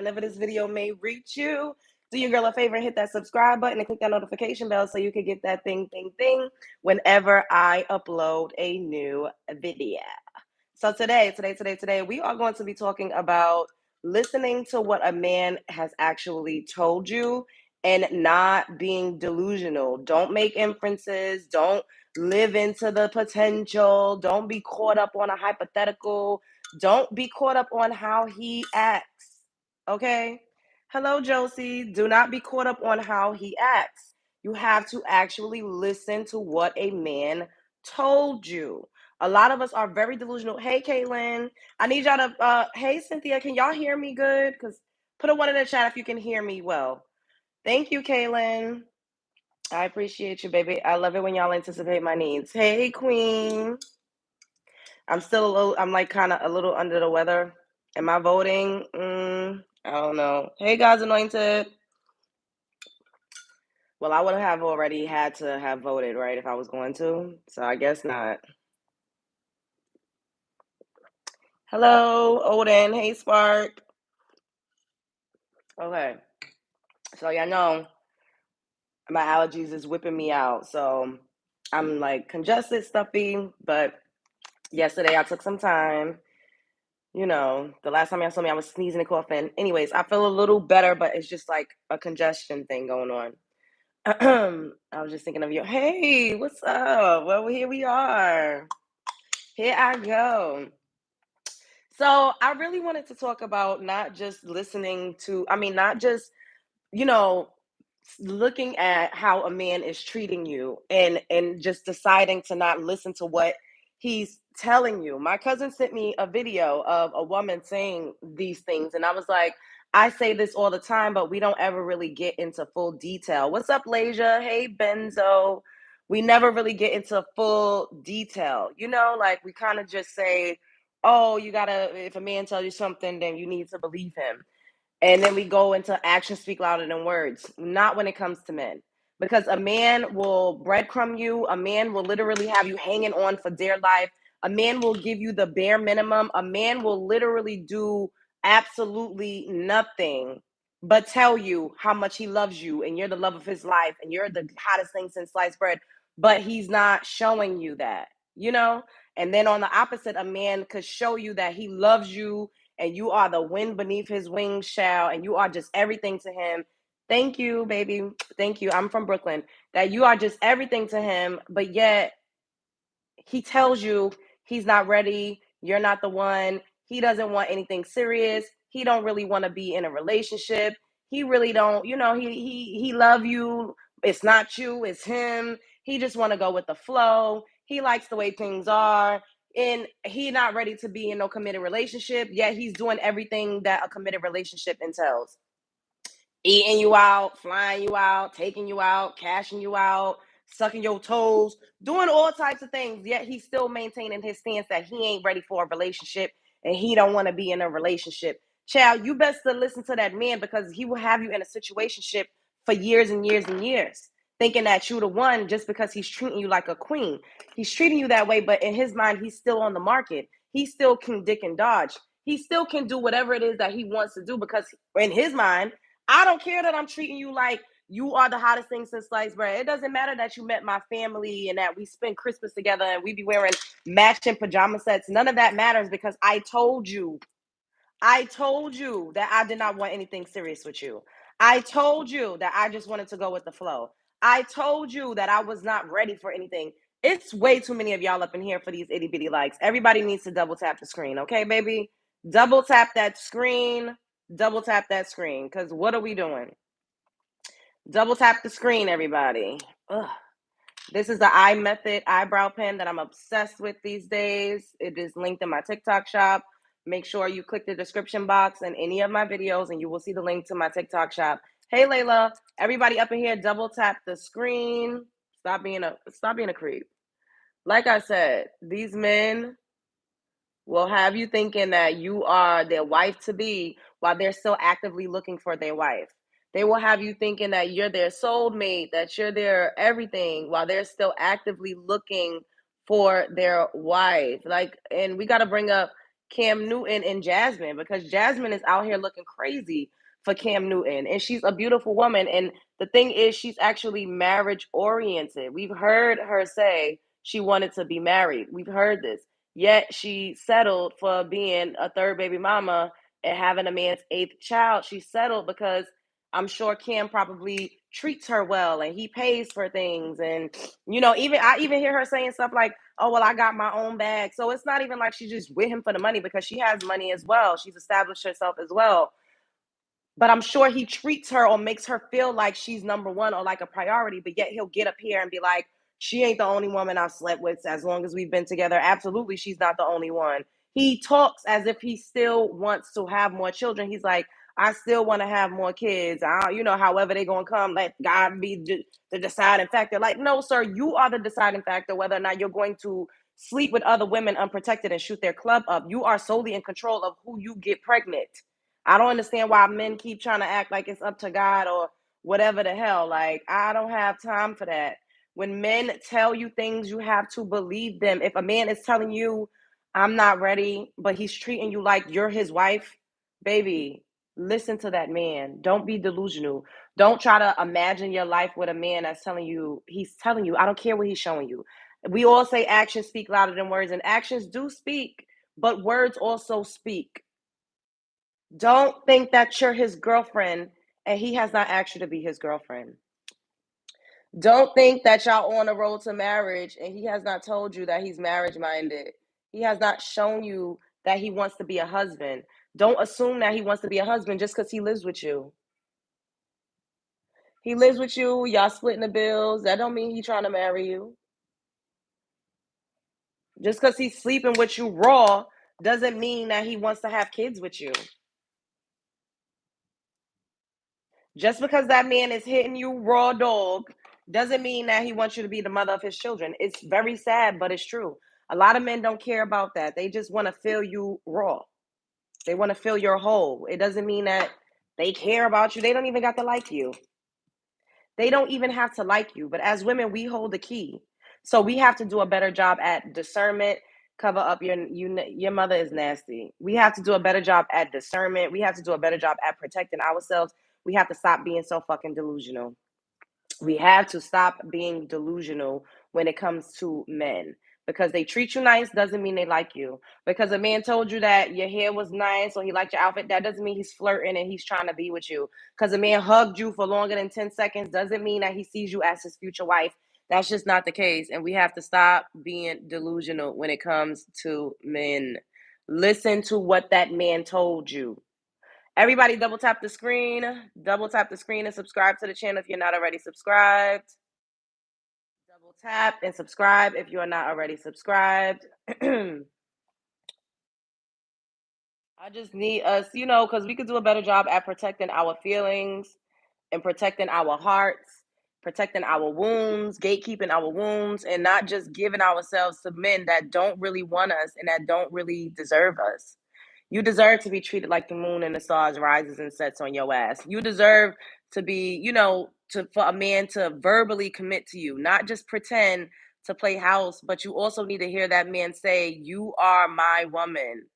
whenever this video may reach you, do your girl a favor and hit that subscribe button and click that notification bell so you can get that thing whenever I upload a new video. So today, we are going to be talking about listening to what a man has actually told you and not being delusional. Don't make inferences. Don't live into the potential. Don't be caught up on a hypothetical. Don't be caught up on how he acts. Okay? Hello, Josie. Do not be caught up on how he acts. You have to actually listen to what a man told you. A lot of us are very delusional. Hey, Caitlin. I need y'all to, hey, Cynthia, can y'all hear me good? Because put a one in the chat if you can hear me well. Thank you, Caitlin. I appreciate you, baby. I love it when y'all anticipate my needs. Hey, Queen. I'm like kind of a little under the weather. Am I voting? I don't know. Hey, God's anointed. Well, I would have already had to have voted, right, if I was going to. So I guess not. Hello, Odin. Hey, Spark. Okay. So y'all know my allergies is whipping me out. So I'm like congested, stuffy, but yesterday I took some time. You know, the last time y'all saw me, I was sneezing and coughing. Anyways, I feel a little better, but it's just like a congestion thing going on. I was just thinking of you. Hey, what's up? Well, here we are. Here I go. So I really wanted to talk about not just listening to, not just, you know, looking at how a man is treating you and just deciding to not listen to what he's telling you. My cousin sent me a video of a woman saying these things, and I was like, I say this all the time, but we don't ever really get into full detail. What's up, Lasia? Hey, Benzo. We never really get into full detail. Like we kind of just say, oh, you gotta, if a man tells you something, then you need to believe him. And then we go into actions speak louder than words. Not when it comes to men. Because a man will breadcrumb you. A man will literally have you hanging on for dear life. A man will give you the bare minimum. A man will literally do absolutely nothing but tell you how much he loves you and you're the love of his life and you're the hottest thing since sliced bread. But he's not showing you that, you know? And then on the opposite, a man could show you that he loves you and you are the wind beneath his wings, child, and you are just everything to him. Thank you, baby. Thank you. I'm from Brooklyn. That you are just everything to him, but yet he tells you he's not ready, you're not the one. He doesn't want anything serious. He don't really want to be in a relationship. He really don't, he love you. It's not you, it's him. He just want to go with the flow. He likes the way things are. And he not ready to be in no committed relationship, yet he's doing everything that a committed relationship entails. Eating you out, flying you out, taking you out, cashing you out, sucking your toes, doing all types of things. Yet he's still maintaining his stance that he ain't ready for a relationship and he don't want to be in a relationship. Child, you best to listen to that man because he will have you in a situationship for years and years and years, thinking that you the one just because he's treating you like a queen. He's treating you that way, but in his mind, he's still on the market. He still can dick and dodge. He still can do whatever it is that he wants to do because in his mind, I don't care that I'm treating you like you are the hottest thing since sliced bread. It doesn't matter that you met my family and that we spend Christmas together and we be wearing matching pajama sets. None of that matters because I told you that I did not want anything serious with you. I told you that I just wanted to go with the flow. I told you that I was not ready for anything. It's way too many of y'all up in here for these itty bitty likes. Everybody needs to double tap the screen, okay, baby? Double tap that screen. Double tap that screen. Because what are we doing? Double tap the screen, everybody. Ugh. This is the eye method eyebrow pen that I'm obsessed with these days. It is linked in my TikTok shop. Make sure you click the description box in any of my videos and you will see the link to my TikTok shop. Hey Layla, everybody up in here, double tap the screen. Stop being a creep. Like I said, these men will have you thinking that you are their wife to be while they're still actively looking for their wife. They will have you thinking that you're their soulmate, that you're their everything while they're still actively looking for their wife. Like, and we got to bring up Cam Newton and Jasmine, because Jasmine is out here looking crazy for Cam Newton, and she's a beautiful woman. And the thing is, she's actually marriage oriented. We've heard her say she wanted to be married. We've heard this. Yet she settled for being a third baby mama and having a man's eighth child. She settled because I'm sure Cam probably treats her well and he pays for things. And even I even hear her saying stuff like, "Oh well, I got my own bag." So it's not even like she's just with him for the money, because she has money as well. She's established herself as well. But I'm sure he treats her or makes her feel like she's number one or like a priority, but yet he'll get up here and be like, "She ain't the only woman I've slept with as long as we've been together." Absolutely, she's not the only one. He talks as if he still wants to have more children. He's like, "I still want to have more kids. However they're going to come, let God be the deciding factor." Like, no, sir, you are the deciding factor whether or not you're going to sleep with other women unprotected and shoot their club up. You are solely in control of who you get pregnant. I don't understand why men keep trying to act like it's up to God or whatever the hell. Like, I don't have time for that. When men tell you things, you have to believe them. If a man is telling you, "I'm not ready," but he's treating you like you're his wife, baby, listen to that man. Don't be delusional. Don't try to imagine your life with a man that's telling you, he's telling you, I don't care what he's showing you. We all say actions speak louder than words, and actions do speak, but words also speak. Don't think that you're his girlfriend and he has not asked you to be his girlfriend. Don't think that y'all on the road to marriage and he has not told you that he's marriage minded. He has not shown you that he wants to be a husband. Don't assume that he wants to be a husband just because he lives with you. He lives with you, y'all splitting the bills. That don't mean he's trying to marry you. Just because he's sleeping with you raw doesn't mean that he wants to have kids with you. Just because that man is hitting you raw dog doesn't mean that he wants you to be the mother of his children. It's very sad, but it's true. A lot of men don't care about that. They just want to feel you raw. They want to feel your whole. It doesn't mean that they care about you. They don't even got to like you. They don't even have to like you. But as women, we hold the key. So we have to do a better job at discernment. Cover up your mother is nasty. We have to do a better job at discernment. We have to do a better job at protecting ourselves. We have to stop being so fucking delusional. We have to stop being delusional when it comes to men. Because they treat you nice doesn't mean they like you. Because a man told you that your hair was nice or he liked your outfit, that doesn't mean he's flirting and he's trying to be with you. Because a man hugged you for longer than 10 seconds doesn't mean that he sees you as his future wife. That's just not the case. And we have to stop being delusional when it comes to men. Listen to what that man told you. Everybody double tap the screen and subscribe to the channel if you're not already subscribed. Double tap and subscribe if you are not already subscribed. I just need us, because we could do a better job at protecting our feelings and protecting our hearts, protecting our wounds, gatekeeping our wounds, and not just giving ourselves to men that don't really want us and that don't really deserve us. You deserve to be treated like the moon and the stars rises and sets on your ass. You deserve to be, for a man to verbally commit to you, not just pretend to play house, but you also need to hear that man say, "You are my woman.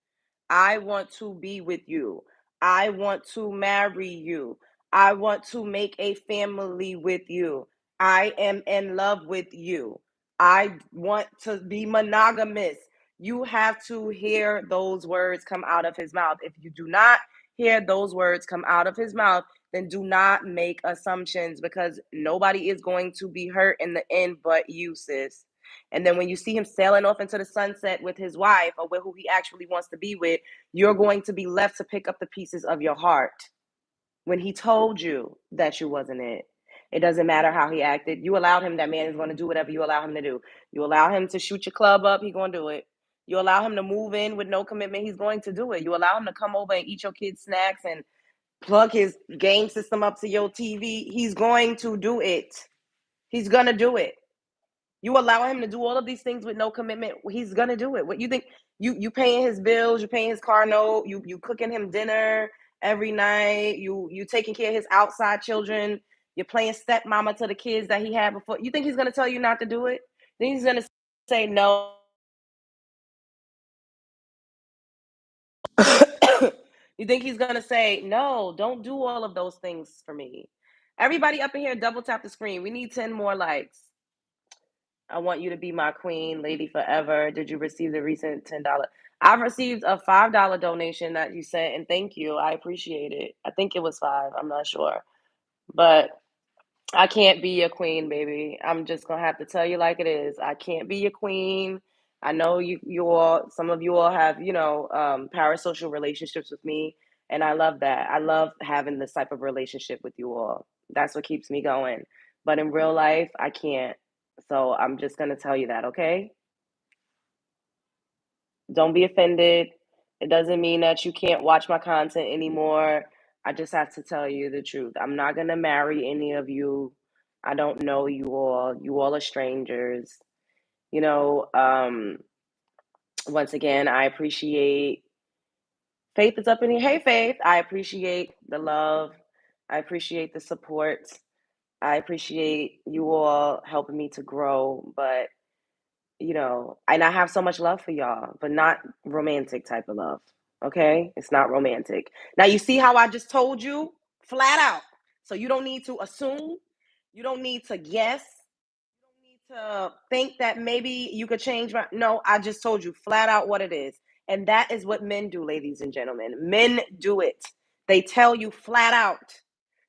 I want to be with you. I want to marry you. I want to make a family with you. I am in love with you. I want to be monogamous." You have to hear those words come out of his mouth. If you do not hear those words come out of his mouth, then do not make assumptions, because nobody is going to be hurt in the end but you, sis. And then when you see him sailing off into the sunset with his wife or with who he actually wants to be with, you're going to be left to pick up the pieces of your heart. When he told you that you wasn't it, it doesn't matter how he acted. You allowed him. That man is going to do whatever you allow him to do. You allow him to shoot your club up, he's going to do it. You allow him to move in with no commitment, he's going to do it. You allow him to come over and eat your kids' snacks and plug his game system up to your TV, he's going to do it. He's going to do it. You allow him to do all of these things with no commitment, he's gonna do it. What you think? You paying his bills, you paying his car note, you cooking him dinner every night, you taking care of his outside children, you're playing stepmama to the kids that he had before. You think he's gonna tell you not to do it? Then he's gonna say no. You think he's gonna say, no, don't do all of those things for me? Everybody up in here, double tap the screen. We need 10 more likes. I want you to be my queen, lady forever. Did you receive the recent $10? I've received a $5 donation that you sent, and thank you. I appreciate it. I think it was 5. I'm not sure. But I can't be your queen, baby. I'm just gonna have to tell you like it is. I can't be your queen. I know you all, some of you all have, parasocial relationships with me, and I love that. I love having this type of relationship with you all. That's what keeps me going. But in real life, I can't. So I'm just gonna tell you that, okay? Don't be offended. It doesn't mean that you can't watch my content anymore. I just have to tell you the truth. I'm not going to marry any of you. I don't know you all. You all are strangers. You know, once again, I appreciate Faith is up in here. Hey, Faith. I appreciate the love. I appreciate the support. I appreciate you all helping me to grow. But and I have so much love for y'all, but not romantic type of love. Okay? It's not romantic. Now, you see how I just told you flat out. So you don't need to assume, you don't need to guess, you don't need to think that maybe you could change my. No, I just told you flat out what it is. And that is what men do, ladies and gentlemen. Men do it. They tell you flat out.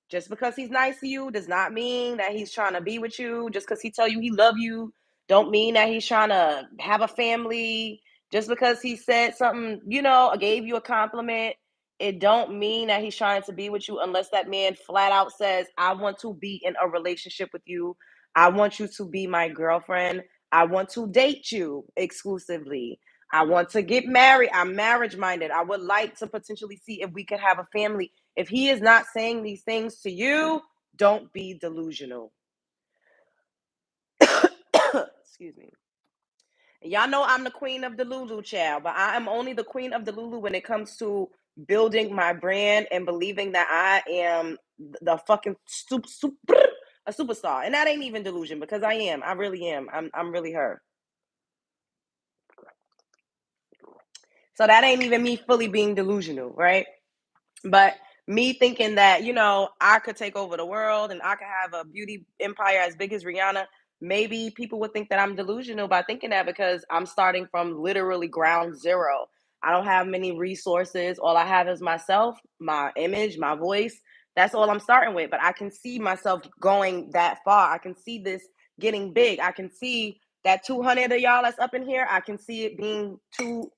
Just because he's nice to you does not mean that he's trying to be with you. Just because he tell you he love you, don't mean that he's trying to have a family. Just because he said something, or gave you a compliment, it don't mean that he's trying to be with you unless that man flat out says, I want to be in a relationship with you. I want you to be my girlfriend. I want to date you exclusively. I want to get married. I'm marriage minded. I would like to potentially see if we could have a family. If he is not saying these things to you, don't be delusional. Excuse me. Y'all know I'm the queen of the Lulu, child, but I am only the queen of the Lulu when it comes to building my brand and believing that I am the fucking a superstar. And that ain't even delusion because I am. I really am. I'm really her. So that ain't even me fully being delusional, right? But me thinking that, I could take over the world and I could have a beauty empire as big as Rihanna, maybe people would think that I'm delusional by thinking that because I'm starting from literally ground zero. I don't have many resources. All I have is myself, my image, my voice. That's all I'm starting with. But I can see myself going that far. I can see this getting big. I can see that 200 of y'all that's up in here. I can see it being 2,000,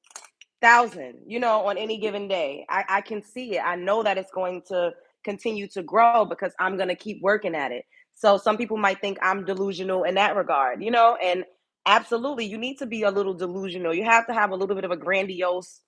on any given day. I can see it. I know that it's going to continue to grow because I'm going to keep working at it. So some people might think I'm delusional in that regard, and absolutely, you need to be a little delusional. You have to have a little bit of a grandiose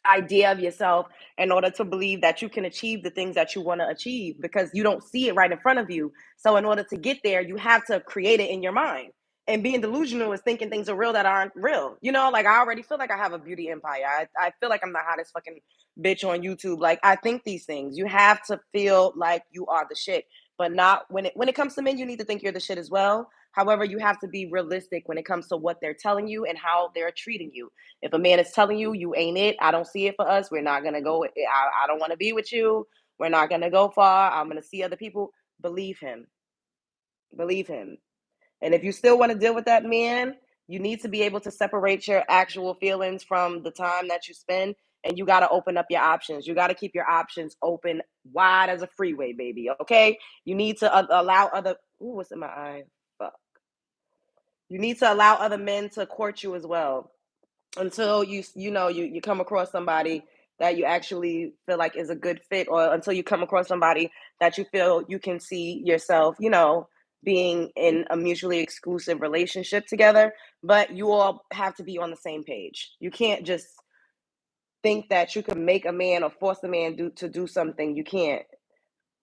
idea of yourself in order to believe that you can achieve the things that you want to achieve because you don't see it right in front of you. So in order to get there, you have to create it in your mind. And being delusional is thinking things are real that aren't real. Like I already feel like I have a beauty empire. I feel like I'm the hottest fucking bitch on YouTube. Like I think these things. You have to feel like you are the shit. But not when it comes to men, you need to think you're the shit as well. However, you have to be realistic when it comes to what they're telling you and how they're treating you. If a man is telling you you ain't it, I don't see it for us. We're not gonna go. I don't want to be with you. We're not gonna go far. I'm gonna see other people. Believe him. Believe him. And if you still want to deal with that man, you need to be able to separate your actual feelings from the time that you spend. And you got to open up your options. You got to keep your options open wide as a freeway, baby. Okay. You need to allow other. Ooh, what's in my eye? Fuck. You need to allow other men to court you as well until you come across somebody that you actually feel like is a good fit, or until you come across somebody that you feel you can see yourself being in a mutually exclusive relationship together. But you all have to be on the same page. You can't just think that you can make a man or force a man to do something. You can't.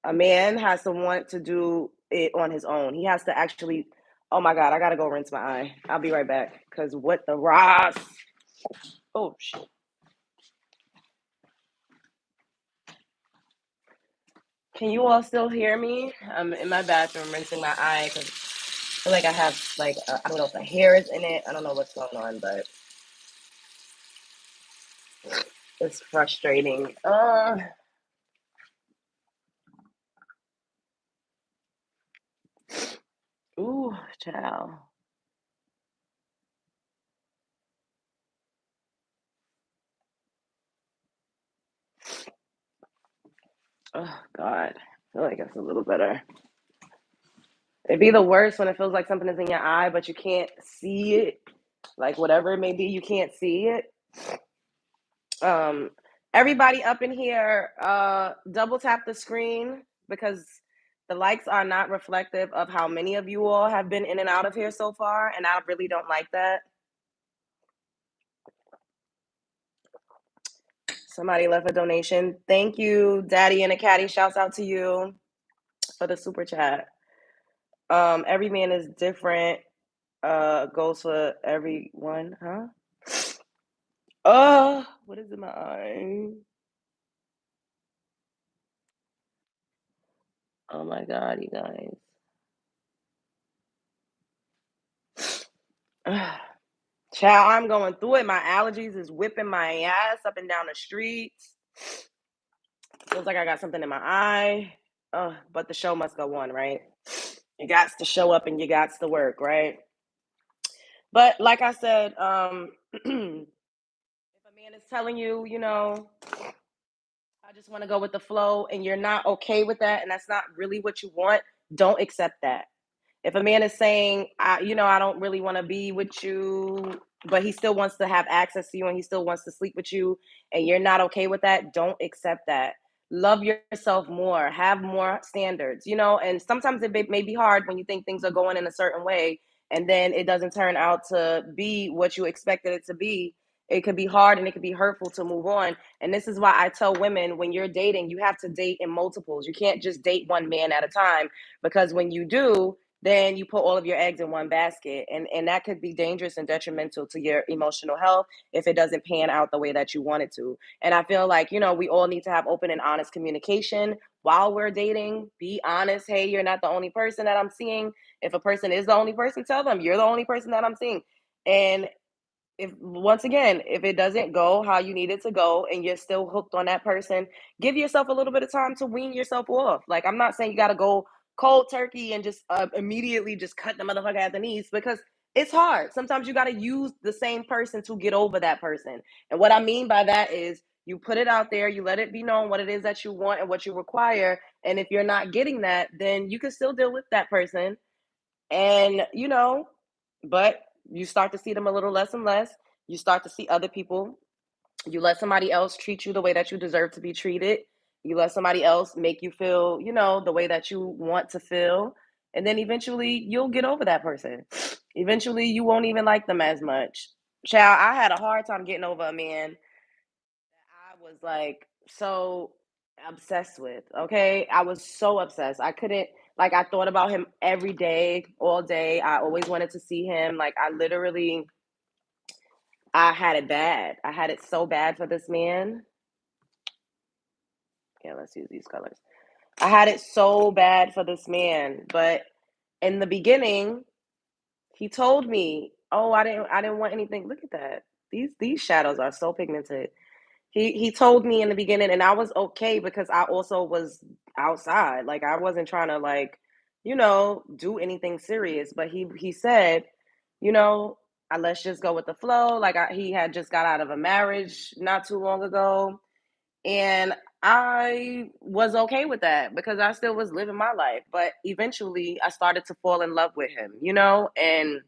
A man has to want to do it on his own. He has to actually. Oh my god, I gotta go rinse my eye. I'll be right back because what the Ross. Oh shit. Can you all still hear me? I'm in my bathroom rinsing my eye because I feel like I have like I don't know if the hair is in it. I don't know what's going on, but It's frustrating. Ooh, child. Oh God. I feel like it's a little better. It'd be the worst when it feels like something is in your eye, but you can't see it. Like whatever it may be, you can't see it. Um, Everybody up in here, double tap the screen because the likes are not reflective of how many of you all have been in and out of here so far, and I really don't like that. Somebody left a donation. Thank you, Daddy and a Caddy. Shouts out to you for the super chat. Every man is different. Goes for everyone, huh? What is in my eye? Oh my God, you guys. Child, I'm going through it. My allergies is whipping my ass up and down the streets. Feels like I got something in my eye. But the show must go on, right? You got to show up and you got to work, right? But like I said, if a man is telling you, I just want to go with the flow, and you're not okay with that, and that's not really what you want, don't accept that. If a man is saying, I don't really want to be with you, but he still wants to have access to you and he still wants to sleep with you, and you're not okay with that, don't accept that. Love yourself more, have more standards, and sometimes it may be hard when you think things are going in a certain way and then it doesn't turn out to be what you expected it to be. It could be hard and it could be hurtful to move on. And this is why I tell women, when you're dating, you have to date in multiples. You can't just date one man at a time, because when you do, then you put all of your eggs in one basket, and that could be dangerous and detrimental to your emotional health if it doesn't pan out the way that you want it to. And I feel like, we all need to have open and honest communication while we're dating. Be honest. Hey, you're not the only person that I'm seeing. If a person is the only person, tell them you're the only person that I'm seeing. And if, once again, if it doesn't go how you need it to go and you're still hooked on that person, give yourself a little bit of time to wean yourself off. Like, I'm not saying you got to go cold turkey and just immediately just cut the motherfucker at the knees, because it's hard. Sometimes you got to use the same person to get over that person. And what I mean by that is, you put it out there, you let it be known what it is that you want and what you require, and if you're not getting that, then you can still deal with that person. And but you start to see them a little less and less. You start to see other people. You let somebody else treat you the way that you deserve to be treated. You let somebody else make you feel, the way that you want to feel. And then eventually you'll get over that person. Eventually you won't even like them as much. Child, I had a hard time getting over a man I was like so obsessed with. Okay. I was so obsessed. I couldn't, like, I thought about him every day, all day. I always wanted to see him. Like, I had it bad. I had it so bad for this man. Yeah, let's use these colors. I had it so bad for this man. But in the beginning, he told me, "Oh, I didn't want anything." Look at that. These shadows are so pigmented. He told me in the beginning, and I was okay because I also was outside. Like, I wasn't trying to, like, do anything serious. But he said, you know, let's just go with the flow. Like, he had just got out of a marriage not too long ago, and I was okay with that because I still was living my life. But eventually, I started to fall in love with him, and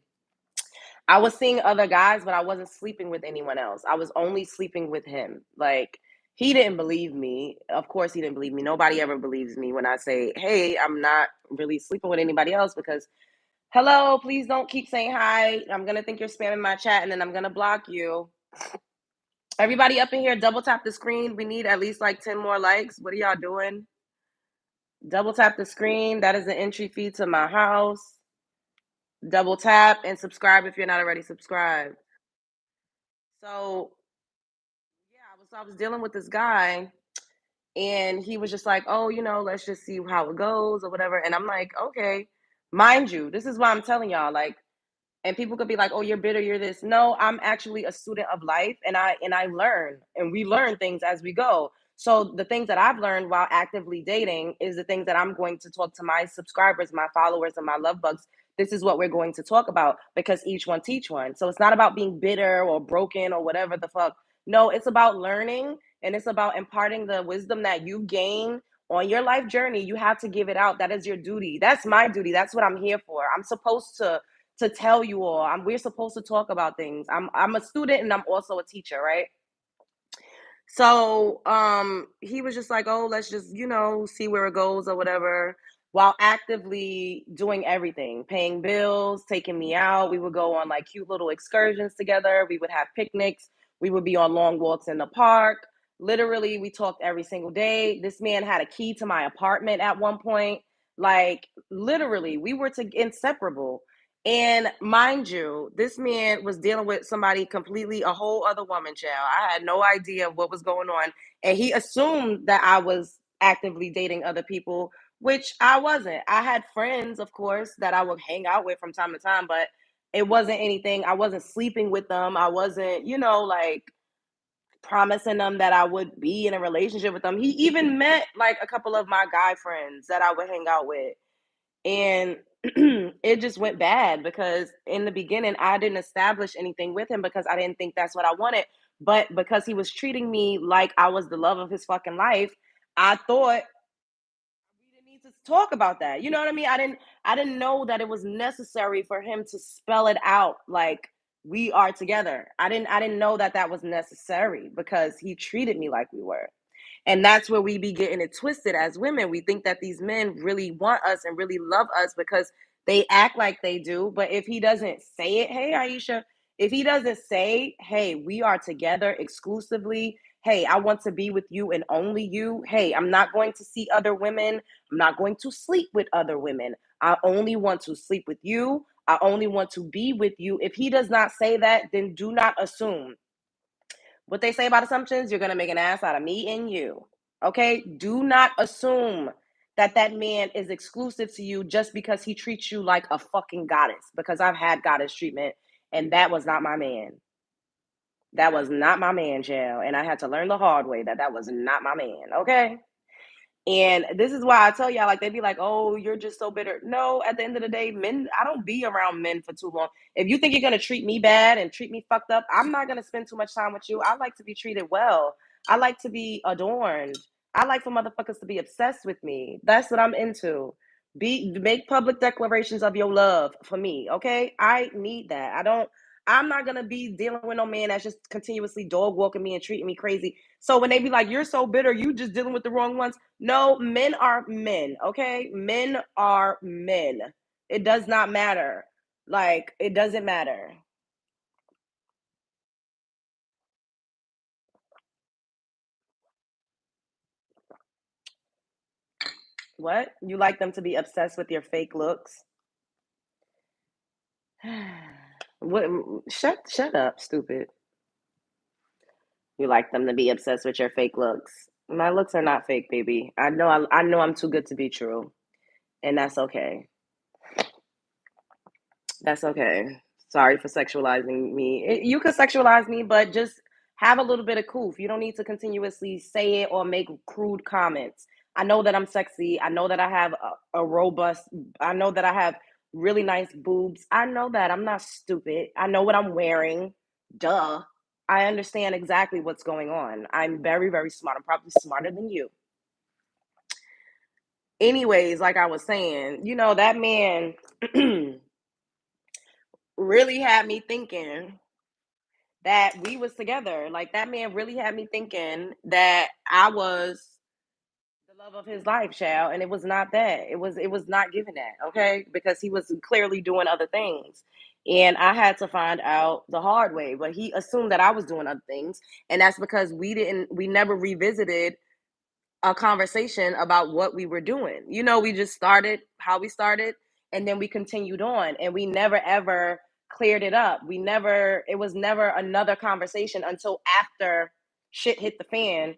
I was seeing other guys, but I wasn't sleeping with anyone else. I was only sleeping with him. Like, he didn't believe me. Of course, he didn't believe me. Nobody ever believes me when I say, "Hey, I'm not really sleeping with anybody else," because, hello, please don't keep saying hi. I'm gonna think you're spamming my chat, and then I'm gonna block you. Everybody up in here, double tap the screen. We need at least like 10 more likes. What are y'all doing? Double tap the screen. That is the entry fee to my house. Double tap and subscribe if you're not already subscribed. So yeah, I was dealing with this guy, and he was just like, "Oh, let's just see how it goes or whatever." And I'm like, "Okay." Mind you, this is why I'm telling y'all, like, And people could be like, "Oh, you're bitter, you're this." No, I'm actually a student of life, and I learn, and we learn things as we go. So the things that I've learned while actively dating is the things that I'm going to talk to my subscribers, my followers, and my love bugs. This is what we're going to talk about because each one teach one. So it's not about being bitter or broken or whatever the fuck. No, it's about learning, and it's about imparting the wisdom that you gain on your life journey. You have to give it out. That is your duty. That's my duty. That's what I'm here for. I'm supposed to tell you all. We're supposed to talk about things. I'm a student and I'm also a teacher, right? So he was just like, "Oh, let's just, see where it goes or whatever," while actively doing everything, paying bills, taking me out. We would go on like cute little excursions together. We would have picnics. We would be on long walks in the park. Literally, we talked every single day. This man had a key to my apartment at one point. Like, literally, we were inseparable. And mind you, this man was dealing with somebody completely, a whole other woman, child. I had no idea what was going on. And he assumed that I was actively dating other people, which I wasn't. I had friends, of course, that I would hang out with from time to time, but it wasn't anything. I wasn't sleeping with them. I wasn't, like promising them that I would be in a relationship with them. He even met like a couple of my guy friends that I would hang out with. And it just went bad because in the beginning I didn't establish anything with him because I didn't think that's what I wanted. But because he was treating me like I was the love of his fucking life, I thought we didn't need to talk about that. You know what I mean? I didn't know that it was necessary for him to spell it out like we are together. I didn't know that that was necessary because he treated me like we were. And that's where we be getting it twisted as women. We think that these men really want us and really love us because they act like they do. But if he doesn't say it, hey, Aisha, if he doesn't say, hey, we are together exclusively, hey, I want to be with you and only you, hey, I'm not going to see other women, I'm not going to sleep with other women, I only want to sleep with you, I only want to be with you. If he does not say that, then do not assume. What they say about assumptions, you're going to make an ass out of me and you. Okay? Do not assume that that man is exclusive to you just because he treats you like a fucking goddess. Because I've had goddess treatment and that was not my man. That was not my man, jail. And I had to learn the hard way that that was not my man. Okay? And this is why I tell y'all, like, they be like, "Oh, you're just so bitter." No, at the end of the day, men, I don't be around men for too long. If you think you're gonna treat me bad and treat me fucked up, I'm not gonna spend too much time with you. I like to be treated well. I like to be adorned. I like for motherfuckers to be obsessed with me. That's what I'm into. Make public declarations of your love for me. Okay. I need that. I'm not gonna be dealing with no man that's just continuously dog walking me and treating me crazy. So when they be like, "You're so bitter, you just dealing with the wrong ones." No, men are men, okay? Men are men. It does not matter. Like, it doesn't matter. What? You like them to be obsessed with your fake looks? What? Shut up, stupid. You like them to be obsessed with your fake looks. My looks are not fake, baby. I know I'm too good to be true, and that's okay. That's okay. Sorry for sexualizing me. You could sexualize me, but just have a little bit of coof. You don't need to continuously say it or make crude comments. I know that I'm sexy. I know that I have a robust, I know that I have really nice boobs. I know that. I'm not stupid. I know what I'm wearing. Duh. I understand exactly what's going on. I'm very, very smart. I'm probably smarter than you. Anyways, like I was saying, that man really had me thinking that we was together. Like that man really had me thinking that I was the love of his life, child, and it was not that. It was not given that, okay? Because he was clearly doing other things. And I had to find out the hard way. But he assumed that I was doing other things. And that's because we never revisited a conversation about what we were doing. We just started how we started and then we continued on and we never ever cleared it up. It was never another conversation until after shit hit the fan.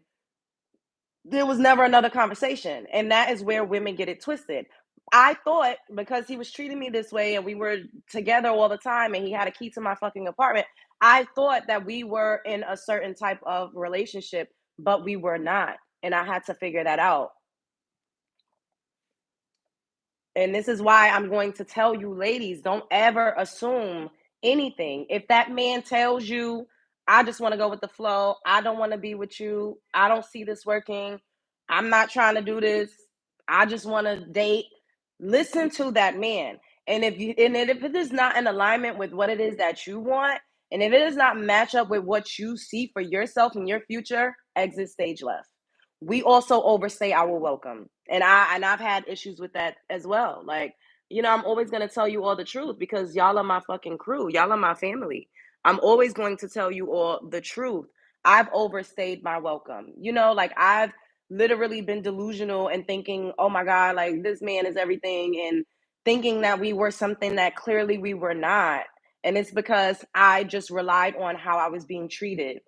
There was never another conversation. And that is where women get it twisted. I thought because he was treating me this way and we were together all the time and he had a key to my fucking apartment, I thought that we were in a certain type of relationship, but we were not. And I had to figure that out. And this is why I'm going to tell you, ladies, don't ever assume anything. If that man tells you, I just want to go with the flow, I don't want to be with you, I don't see this working, I'm not trying to do this, I just want to date, listen to that man. And if it is not in alignment with what it is that you want, and if it does not match up with what you see for yourself and your future, exit stage left. We also overstay our welcome. And I've had issues with that as well. Like, I'm always gonna tell you all the truth because y'all are my fucking crew. Y'all are my family. I'm always going to tell you all the truth. I've overstayed my welcome. Like I've literally been delusional and thinking, oh my God, like this man is everything, and thinking that we were something that clearly we were not. And it's because I just relied on how I was being treated.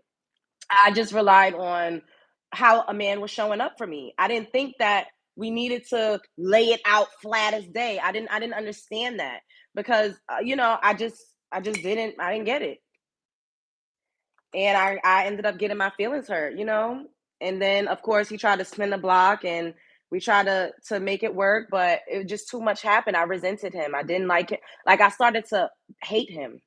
I just relied on how a man was showing up for me. I didn't think that we needed to lay it out flat as day. I didn't understand that because I didn't get it. And I ended up getting my feelings hurt. And then of course he tried to spin the block and we tried to make it work, but it just too much happened. I resented him. I didn't like it. Like I started to hate him.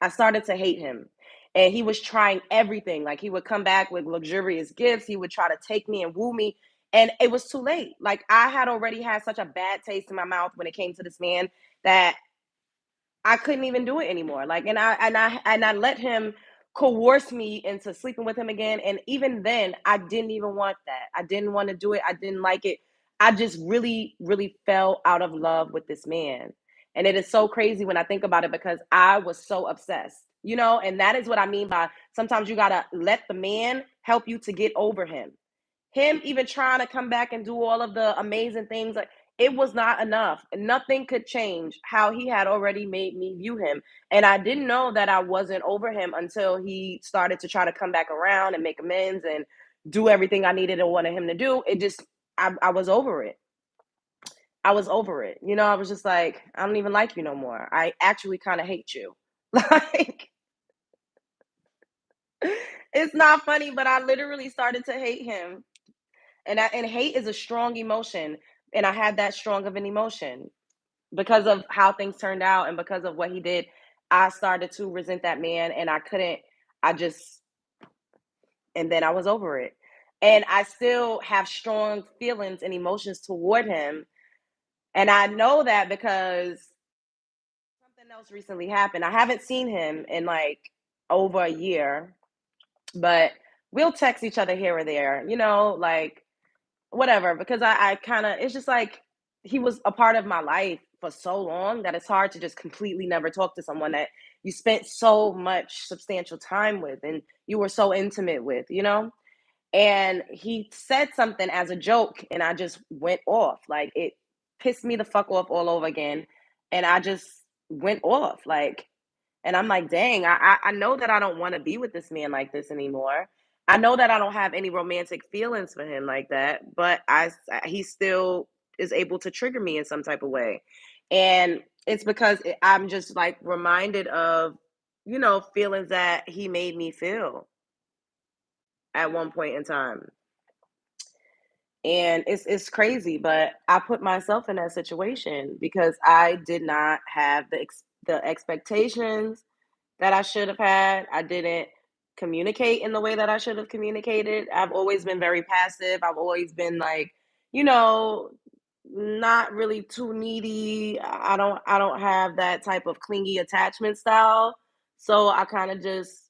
I started to hate him. And he was trying everything. Like he would come back with luxurious gifts. He would try to take me and woo me. And it was too late. Like I had already had such a bad taste in my mouth when it came to this man that I couldn't even do it anymore. Like, and I let him coerce me into sleeping with him again. And even then, I didn't even want that. I didn't want to do it. I didn't like it. I just really, really fell out of love with this man. And it is so crazy when I think about it because I was so obsessed. And that is what I mean by sometimes you gotta let the man help you to get over him even trying to come back and do all of the amazing things. Like it was not enough. Nothing could change how he had already made me view him. And I didn't know that I wasn't over him until he started to try to come back around and make amends and do everything I needed and wanted him to do. I was over it. I was over it. I was just like, I don't even like you no more. I actually kind of hate you. Like, it's not funny, but I literally started to hate him. And hate is a strong emotion, and I had that strong of an emotion because of how things turned out and because of what he did. I started to resent that man, and I couldn't. I just and then I was over it, and I still have strong feelings and emotions toward him, and I know that because something else recently happened. I haven't seen him in like over a year, but we'll text each other here or there. Like whatever, because I kind of, it's just like he was a part of my life for so long that it's hard to just completely never talk to someone that you spent so much substantial time with and you were so intimate with. And he said something as a joke and I just went off. Like it pissed me the fuck off all over again. And I just went off. Like, and I'm like, dang, I know that I don't want to be with this man like this anymore. I know that I don't have any romantic feelings for him like that, but he still is able to trigger me in some type of way. And it's because I'm just like reminded of, feelings that he made me feel at one point in time. And it's crazy, but I put myself in that situation because I did not have the expectations that I should have had. I didn't communicate in the way that I should have communicated. I've always been very passive. I've always been like, you know, not really too needy. I don't have that type of clingy attachment style. So I kind of just,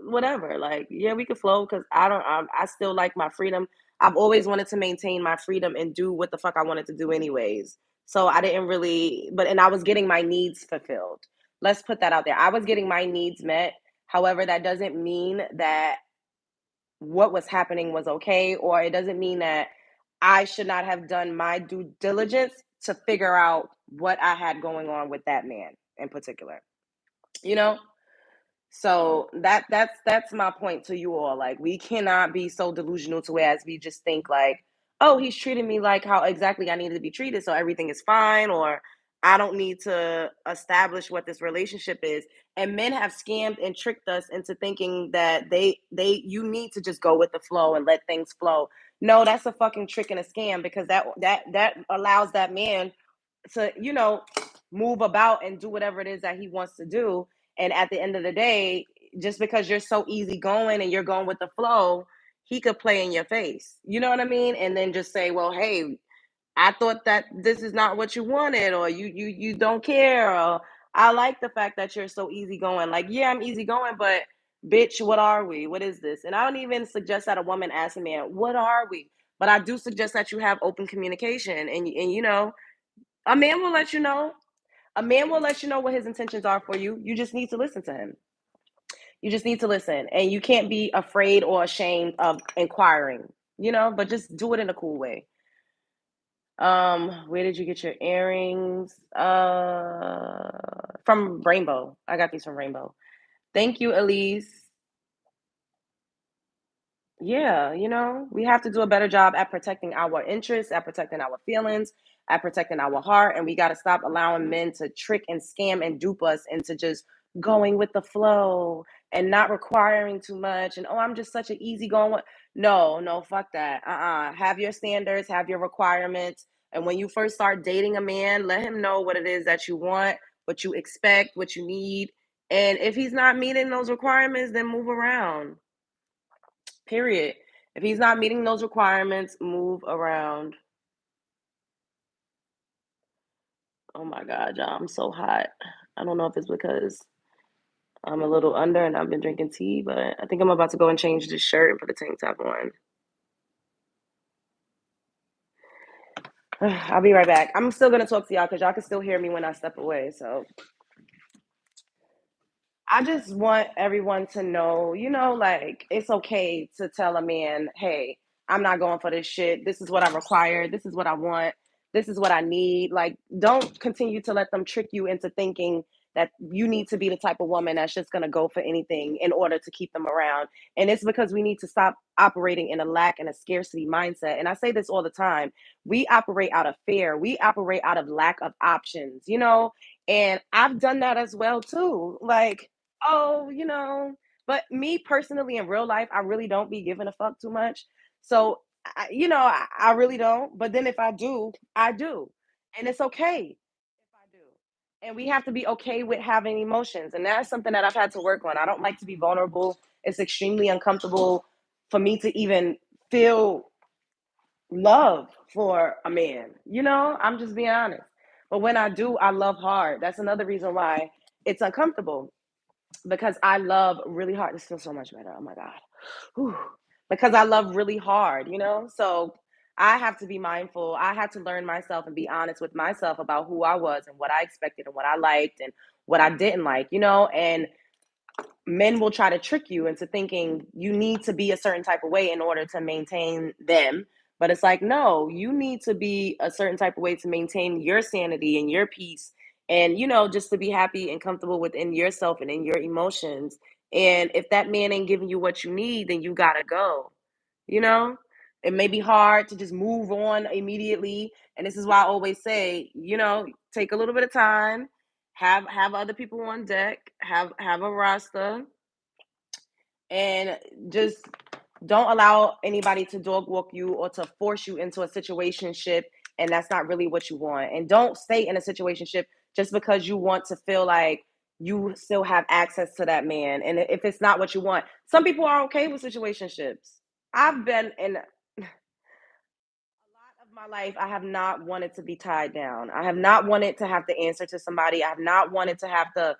whatever. Like, yeah, we could flow because I still like my freedom. I've always wanted to maintain my freedom and do what the fuck I wanted to do anyways. So I didn't really, and I was getting my needs fulfilled. Let's put that out there. I was getting my needs met. However, that doesn't mean that what was happening was okay, or it doesn't mean that I should not have done my due diligence to figure out what I had going on with that man in particular. You know? So that's my point to you all. Like we cannot be so delusional to whereas we just think like, oh, he's treating me like how exactly I needed to be treated, so everything is fine, or I don't need to establish what this relationship is. And men have scammed and tricked us into thinking that they you need to just go with the flow and let things flow. No, that's a fucking trick and a scam, because that allows that man to, move about and do whatever it is that he wants to do. And at the end of the day, just because you're so easygoing and you're going with the flow, he could play in your face. You know what I mean? And then just say, well, hey, I thought that this is not what you wanted, or you don't care, or I like the fact that you're so easygoing. Like, yeah, I'm easygoing, but bitch, what are we? What is this? And I don't even suggest that a woman ask a man, what are we? But I do suggest that you have open communication, and a man will let you know. A man will let you know what his intentions are for you. You just need to listen to him. You just need to listen. And you can't be afraid or ashamed of inquiring, but just do it in a cool way. Where did you get your earrings? From Rainbow. I got these from Rainbow. Thank you, Elise. Yeah, we have to do a better job at protecting our interests, at protecting our feelings, at protecting our heart. And we got to stop allowing men to trick and scam and dupe us into just going with the flow and not requiring too much. And, oh, I'm just such an easy going one. No, no, fuck that. Have your standards, have your requirements. And when you first start dating a man, let him know what it is that you want, what you expect, what you need. And if he's not meeting those requirements, then move around. Period. If he's not meeting those requirements, move around. Oh my God, y'all, I'm so hot. I don't know if it's because I'm a little under and I've been drinking tea, but I think I'm about to go and change this shirt and put a tank top on. I'll be right back. I'm still gonna talk to y'all because y'all can still hear me when I step away. So I just want everyone to know, like, it's okay to tell a man, hey, I'm not going for this shit. This is what I require. This is what I want. This is what I need. Like, don't continue to let them trick you into thinking that you need to be the type of woman that's just going to go for anything in order to keep them around. And it's because we need to stop operating in a lack and a scarcity mindset. And I say this all the time. We operate out of fear. We operate out of lack of options. And I've done that as well too. Like, oh, but me personally in real life, I really don't be giving a fuck too much. So, I really don't. But then if I do, I do. And it's okay if I do. And we have to be okay with having emotions. And that's something that I've had to work on. I don't like to be vulnerable. It's extremely uncomfortable for me to even feel love for a man. I'm just being honest. But when I do, I love hard. That's another reason why it's uncomfortable, because I love really hard. This feels so much better. Oh my God. Whew. Because I love really hard. So I have to be mindful. I had to learn myself and be honest with myself about who I was and what I expected and what I liked and what I didn't like. And men will try to trick you into thinking you need to be a certain type of way in order to maintain them. But it's like, no, you need to be a certain type of way to maintain your sanity and your peace, and just to be happy and comfortable within yourself and in your emotions. And if that man ain't giving you what you need, then you gotta go. you know it may be hard to just move on immediately, and this is why I always say, take a little bit of time, have other people on deck, have a roster, and just don't allow anybody to dog walk you or to force you into a situationship, and that's not really what you want. And don't stay in a situationship just because you want to feel like you still have access to that man. And if it's not what you want, some people are okay with situationships. I've been in a lot of my life, I have not wanted to be tied down. I have not wanted to have to answer to somebody. I have not wanted to have to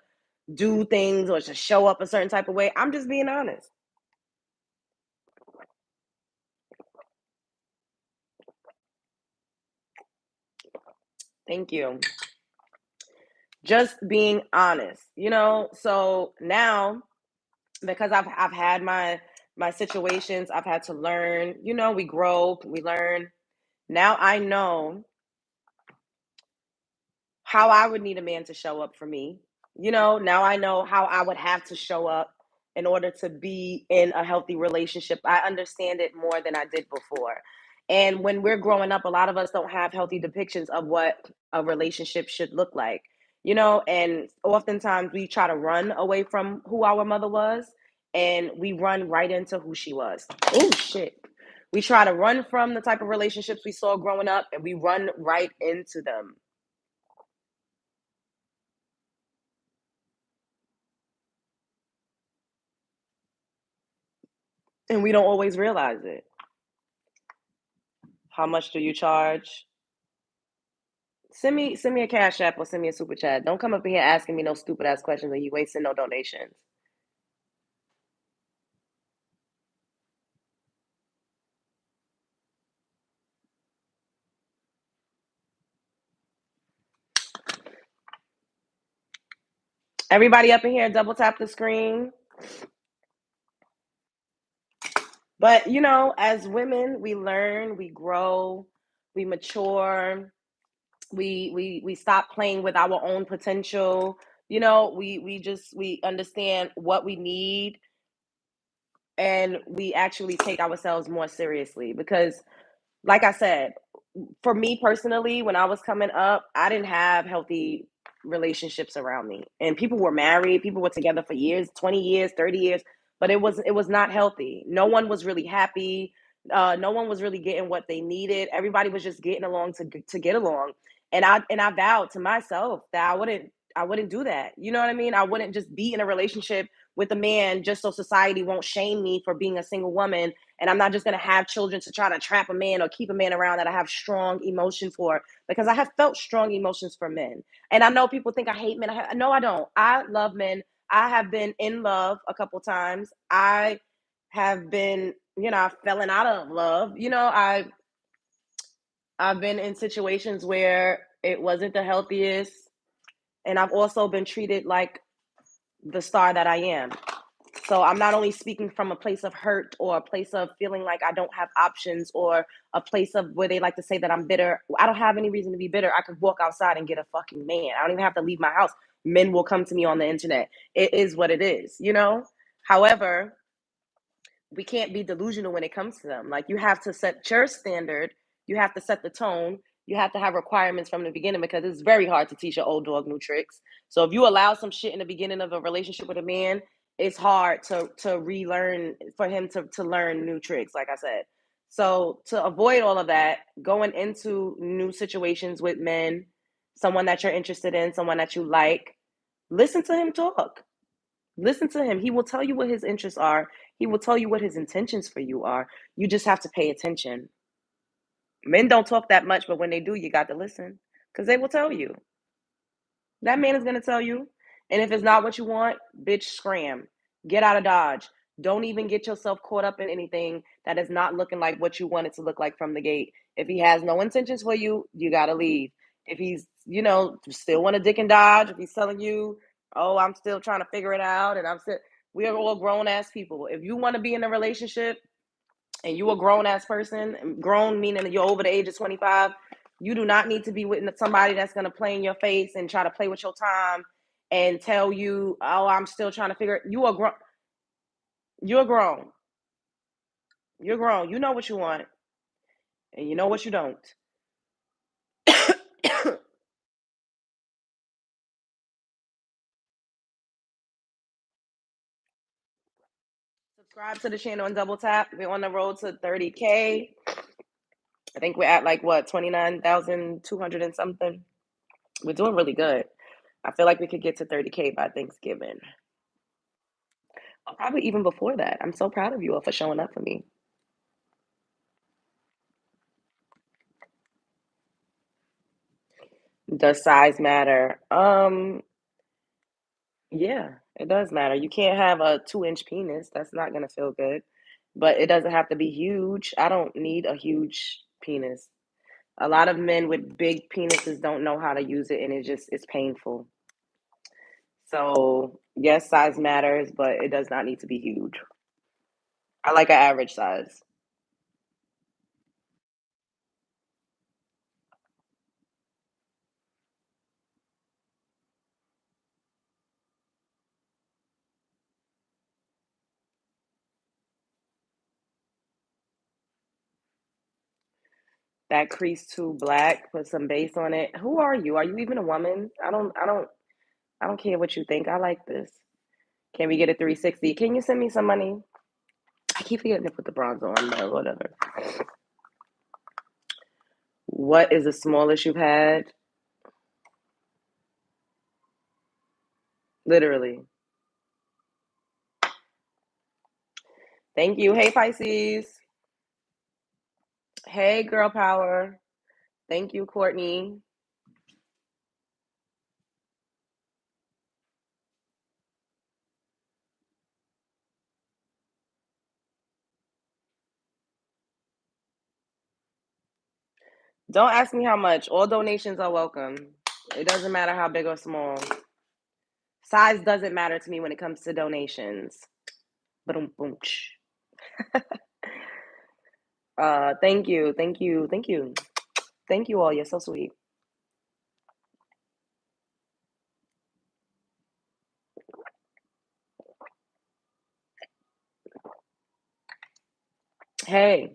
do things or to show up a certain type of way. I'm just being honest. Thank you. Just being honest. So now, because I've had my situations, I've had to learn. We grow, we learn. Now I know how I would need a man to show up for me. Now I know how I would have to show up in order to be in a healthy relationship. I understand it more than I did before. And when we're growing up, a lot of us don't have healthy depictions of what a relationship should look like, and oftentimes we try to run away from who our mother was, and we run right into who she was. Oh, shit. We try to run from the type of relationships we saw growing up, and we run right into them. And we don't always realize it. How much do you charge? Send me a cash app or send me a super chat. Don't come up in here asking me no stupid ass questions and you wasting no donations. Everybody up in here, double tap the screen. But as women, we learn, we grow, we mature, we stop playing with our own potential. We understand what we need, and we actually take ourselves more seriously because, like I said, for me personally, when I was coming up, I didn't have healthy relationships around me. And people were married, people were together for years, 20 years, 30 years, but it was not healthy. No one was really happy. No one was really getting what they needed. Everybody was just getting along to get along. And I vowed to myself that I wouldn't do that. You know what I mean? I wouldn't just be in a relationship with a man just so society won't shame me for being a single woman, and I'm not just going to have children to try to trap a man or keep a man around that I have strong emotion for, because I have felt strong emotions for men. And I know people think I hate men. No, I don't. I love men. I have been in love a couple times. I have been, I've fallen out of love. I've been in situations where it wasn't the healthiest, and I've also been treated like the star that I am. So I'm not only speaking from a place of hurt or a place of feeling like I don't have options, or a place of where they like to say that I'm bitter. I don't have any reason to be bitter. I could walk outside and get a fucking man. I don't even have to leave my house. Men will come to me on the internet. It is what it is. However, we can't be delusional when it comes to them. Like, you have to set your standard, you have to set the tone, you have to have requirements from the beginning, because it's very hard to teach an old dog new tricks. So if you allow some shit in the beginning of a relationship with a man, it's hard to relearn, for him to learn new tricks, like I said. So to avoid all of that, going into new situations with men, someone that you're interested in, someone that you like, listen to him talk. Listen to him. He will tell you what his interests are. He will tell you what his intentions for you are. You just have to pay attention. Men don't talk that much, but when they do, you got to listen, because they will tell you. That man is going to tell you. And if it's not what you want, bitch, scram. Get out of Dodge. Don't even get yourself caught up in anything that is not looking like what you want it to look like from the gate. If he has no intentions for you, you got to leave. If he's, still want a dick and Dodge, if he's telling you, oh, I'm still trying to figure it out, and we are all grown ass people. If you want to be in a relationship and you a grown ass person, grown meaning you're over the age of 25, you do not need to be with somebody that's going to play in your face and try to play with your time and tell you, oh, I'm still trying to figure it. You're grown. You're grown. You know what you want, and you know what you don't. Subscribe to the channel and double tap. We're on the road to 30K. I think we're at like what, 29,200 and something. We're doing really good. I feel like we could get to 30K by Thanksgiving. Or probably even before that. I'm so proud of you all for showing up for me. Does size matter? Yeah, it does matter. You can't have a 2-inch penis. That's not gonna feel good. But it doesn't have to be huge. I don't need a huge penis. A lot of men with big penises don't know how to use it, and it's painful. So yes, size matters, but it does not need to be huge. I like an average size. That crease too black. Put some base on it. Who are you? Are you even a woman? I don't care what you think. I like this. Can we get a 360? Can you send me some money? I keep forgetting to put the bronzer on, but whatever. What is the smallest you've had? Literally. Thank you. Hey, Pisces. Hey, girl power. Thank you, Courtney. Don't ask me how much. All donations are welcome. It doesn't matter how big or small. Size doesn't matter to me when it comes to donations. Boom, boom. Thank you, thank you, thank you, thank you all. You're so sweet. Hey,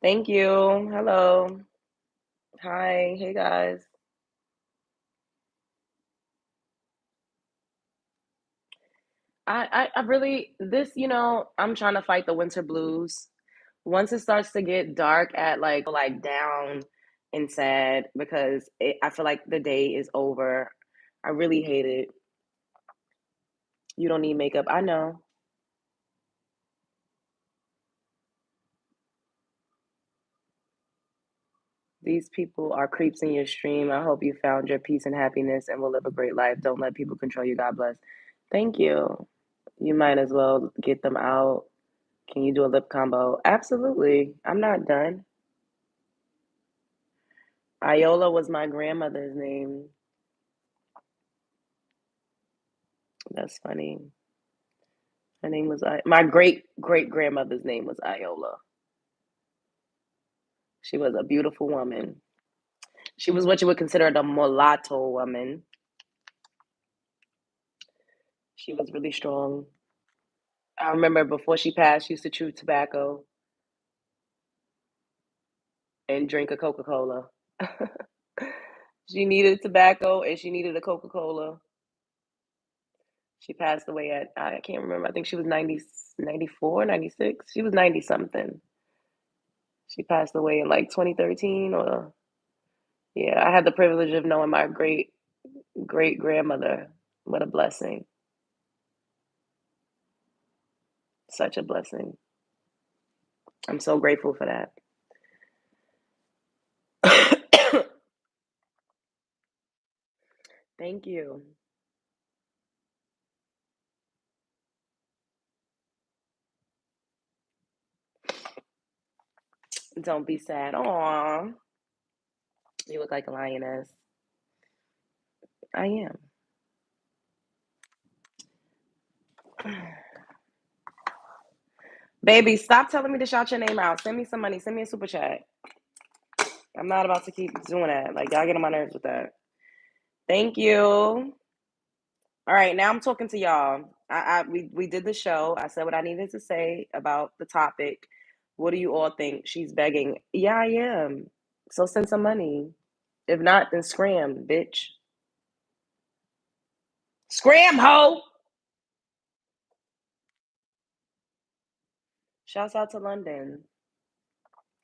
thank you. Hello. Hi. Hey guys. I really this, I'm trying to fight the winter blues. Once it starts to get dark at like down and sad because I feel like the day is over. I really hate it. You don't need makeup. I know. These people are creeps in your stream. I hope you found your peace and happiness and will live a great life. Don't let people control you. God bless. Thank you. You might as well get them out. Can you do a lip combo? Absolutely. I'm not done. Iola was my grandmother's name. That's funny. Her name was my great great grandmother's name was Iola. She was a beautiful woman. She was what you would consider the mulatto woman. She was really strong. I remember before she passed, she used to chew tobacco and drink a Coca Cola. She needed tobacco and she needed a Coca Cola. She passed away at, I can't remember, I think she was 90, 94, 96. She was 90 something. She passed away in like 2013 or, yeah, I had the privilege of knowing my great great grandmother. What a blessing. Such a blessing. I'm so grateful for that. Thank you. Don't be sad. Aw, you look like a lioness. I am. Baby, stop telling me to shout your name out. Send me some money. Send me a super chat. I'm not about to keep doing that. Like, y'all get on my nerves with that. Thank you. All right, now I'm talking to y'all. We did the show. I said what I needed to say about the topic. What do you all think? She's begging. Yeah, I am. So send some money. If not, then scram, bitch. Scram, ho! Shouts out to London.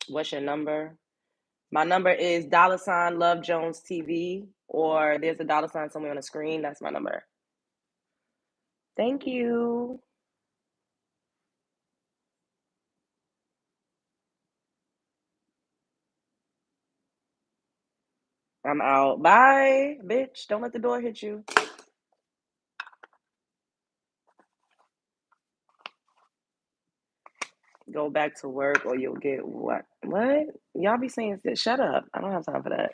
What's your number? My number is $ Love Jones TV, or there's a $ somewhere on the screen. That's my number. Thank you. I'm out. Bye, bitch. Don't let the door hit you. Go back to work or you'll get what? What? Y'all be saying shit. Shut up. I don't have time for that.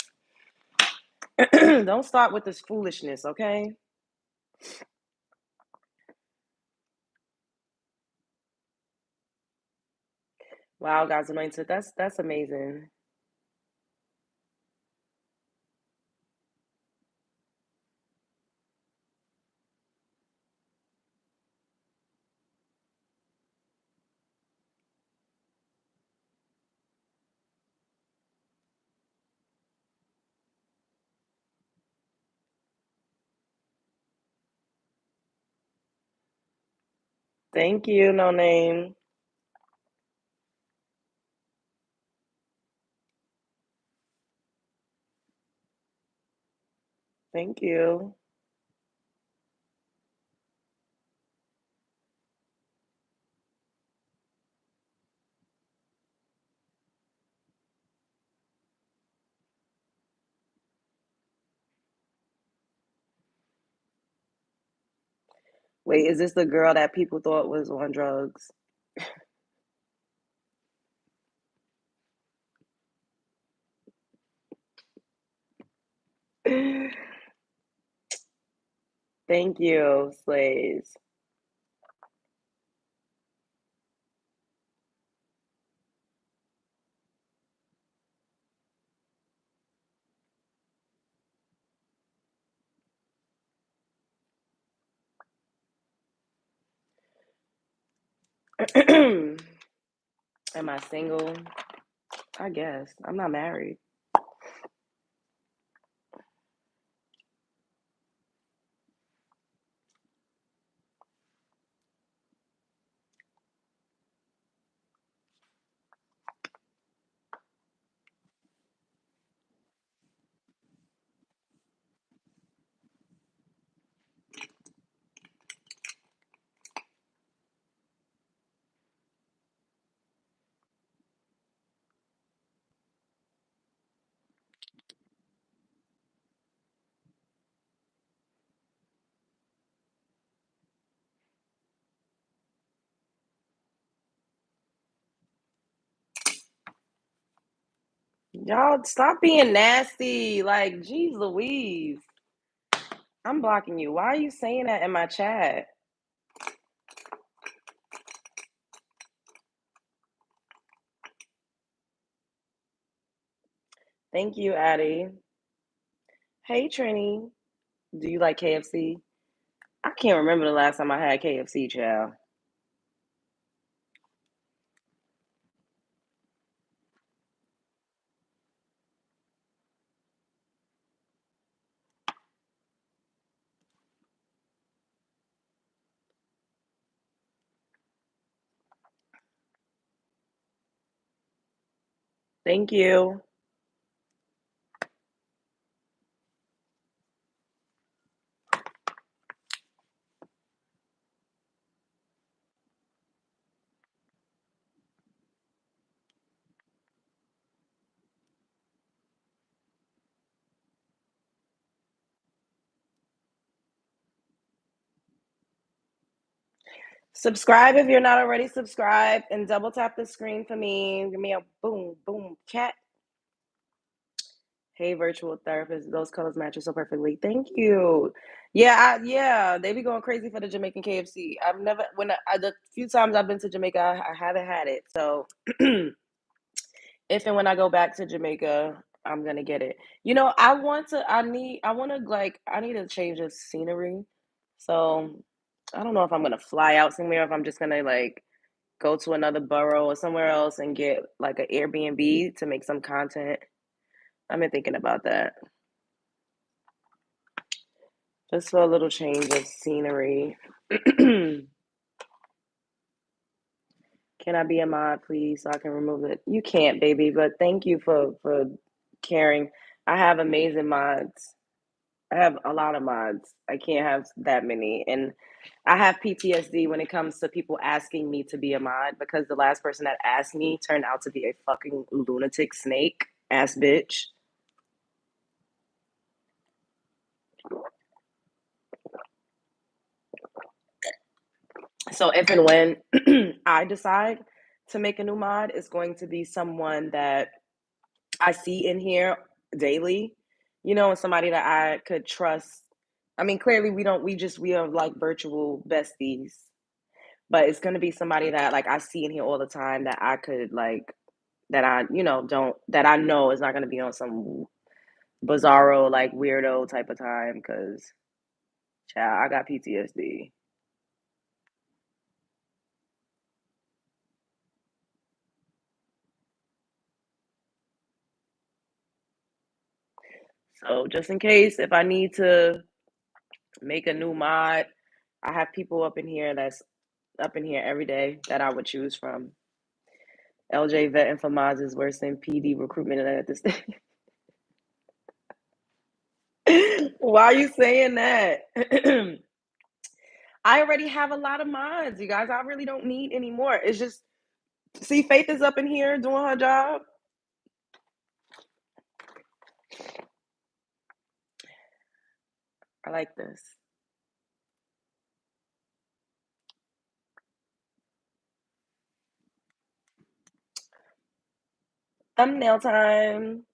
Don't start with this foolishness, okay? Wow, God's anointed. That's amazing. Thank you, no name. Thank you. Wait, is this the girl that people thought was on drugs? Thank you, slaves. Am I single? I guess. I'm not married. Y'all stop being nasty. Like, geez Louise. I'm blocking you. Why are you saying that in my chat? Thank you, Addie. Hey, Trini. Do you like KFC? I can't remember the last time I had KFC, child. Thank you. Subscribe if you're not already subscribed and double tap the screen for me. Give me a boom, boom, chat. Hey, virtual therapist, those colors match you so perfectly. Thank you. Yeah, they be going crazy for the Jamaican KFC. I've never, the few times I've been to Jamaica, I haven't had it. So if and when I go back to Jamaica, I'm gonna get it. I need a change of scenery. So I don't know if I'm gonna fly out somewhere, if I'm just gonna like go to another borough or somewhere else and get like an Airbnb to make some content. I've been thinking about that. Just for a little change of scenery. Can I be a mod, please, so I can remove it? You can't, baby, but thank you for caring. I have amazing mods. I have a lot of mods. I can't have that many. And I have PTSD when it comes to people asking me to be a mod because the last person that asked me turned out to be a fucking lunatic snake ass bitch. So if and when I decide to make a new mod, it's going to be someone that I see in here daily, and somebody that I could trust. I mean, clearly we are like virtual besties, but it's gonna be somebody that like I see in here all the time that I could like that I, don't that I know is not gonna be on some bizarro like weirdo type of time because child, I got PTSD. So just in case if I need to make a new mod, I have people up in here that's up in here every day that I would choose from. LJ vetting for Mods is worse than PD recruitment at this. Why are you saying that? I already have a lot of mods, you guys. I really don't need any more. It's just, see, Faith is up in here doing her job. I like this. Thumbnail time.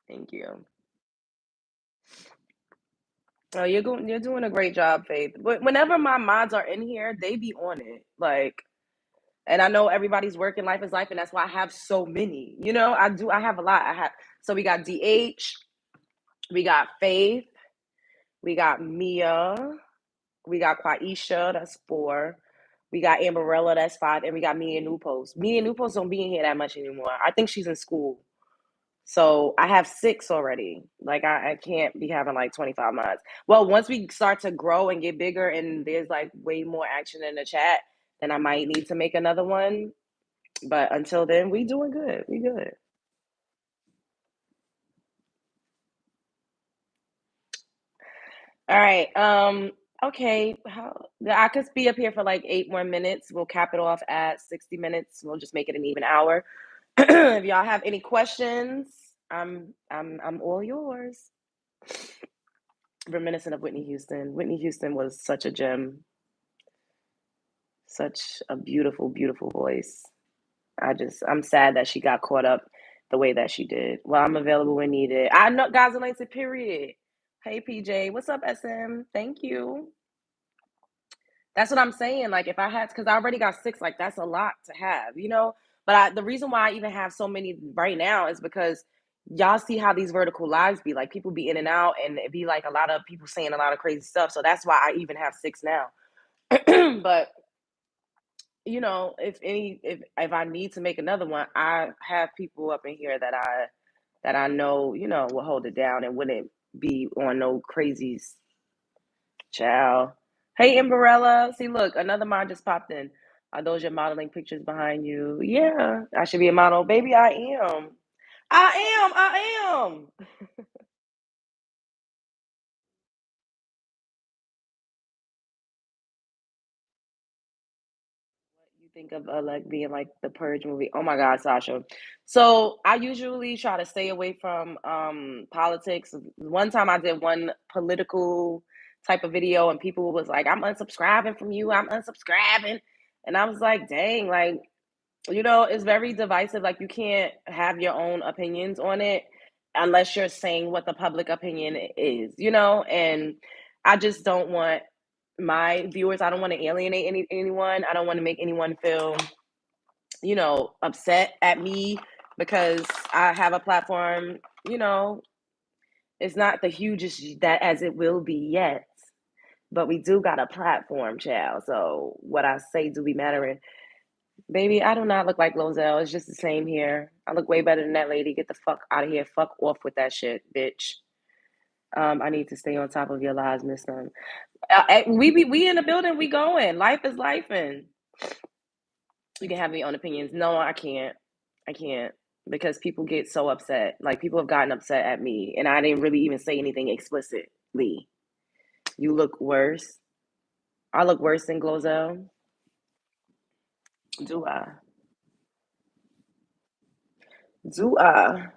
Thank you. Oh, you're doing a great job, Faith. But whenever my mods are in here, they be on it. Like, and I know everybody's working, life is life, and that's why I have so many. I have a lot. So we got DH, we got Faith, we got Mia, we got Quaisha, that's 4. We got Amberella, that's 5, and we got me and New Post. Me and New Post don't be in here that much anymore. I think she's in school. So I have 6 already. Like I can't be having like 25 mods. Well, once we start to grow and get bigger and there's like way more action in the chat, then I might need to make another one. But until then, we doing good. We good. All right. Okay. I could be up here for like 8 more minutes. We'll cap it off at 60 minutes. We'll just make it an even hour. If y'all have any questions, I'm all yours. Reminiscent of Whitney Houston. Whitney Houston was such a gem, such a beautiful, beautiful voice. I'm sad that she got caught up the way that she did. Well, I'm available when needed. I know, guys, and like, period. Hey, PJ, what's up, SM? Thank you. That's what I'm saying. Like, if I had, because I already got 6, like, that's a lot to have. But the reason why I even have so many right now is because y'all see how these vertical lives be. Like, people be in and out, and it be like a lot of people saying a lot of crazy stuff. So that's why I even have 6 now. But if I need to make another one, I have people up in here that I know, will hold it down and wouldn't be on no crazies. Ciao. Hey, Amberella. See, look, another mod just popped in. Are those your modeling pictures behind you? Yeah, I should be a model. Baby, I am. I am. You think of like being like the Purge movie? Oh my God, Sasha. So I usually try to stay away from politics. One time I did one political type of video, and people was like, "I'm unsubscribing from you. I'm unsubscribing," and I was like, "Dang, like." It's very divisive. Like, you can't have your own opinions on it unless you're saying what the public opinion is. And I just don't want my viewers, I don't want to alienate anyone. I don't want to make anyone feel, upset at me because I have a platform. You know, it's not the hugest that as it will be yet, but we do got a platform, child. So what I say do be mattering. Baby, I do not look like Lozelle. It's just the same here. I look way better than that lady. Get the fuck out of here. Fuck off with that shit, bitch. I need to stay on top of your lies, Miss Sun. We in the building. We going. Life is life, and you can have your own opinions. No, I can't. I can't because people get so upset. Like, people have gotten upset at me, and I didn't really even say anything explicitly. You look worse. I look worse than Glozell. Do I? Do I?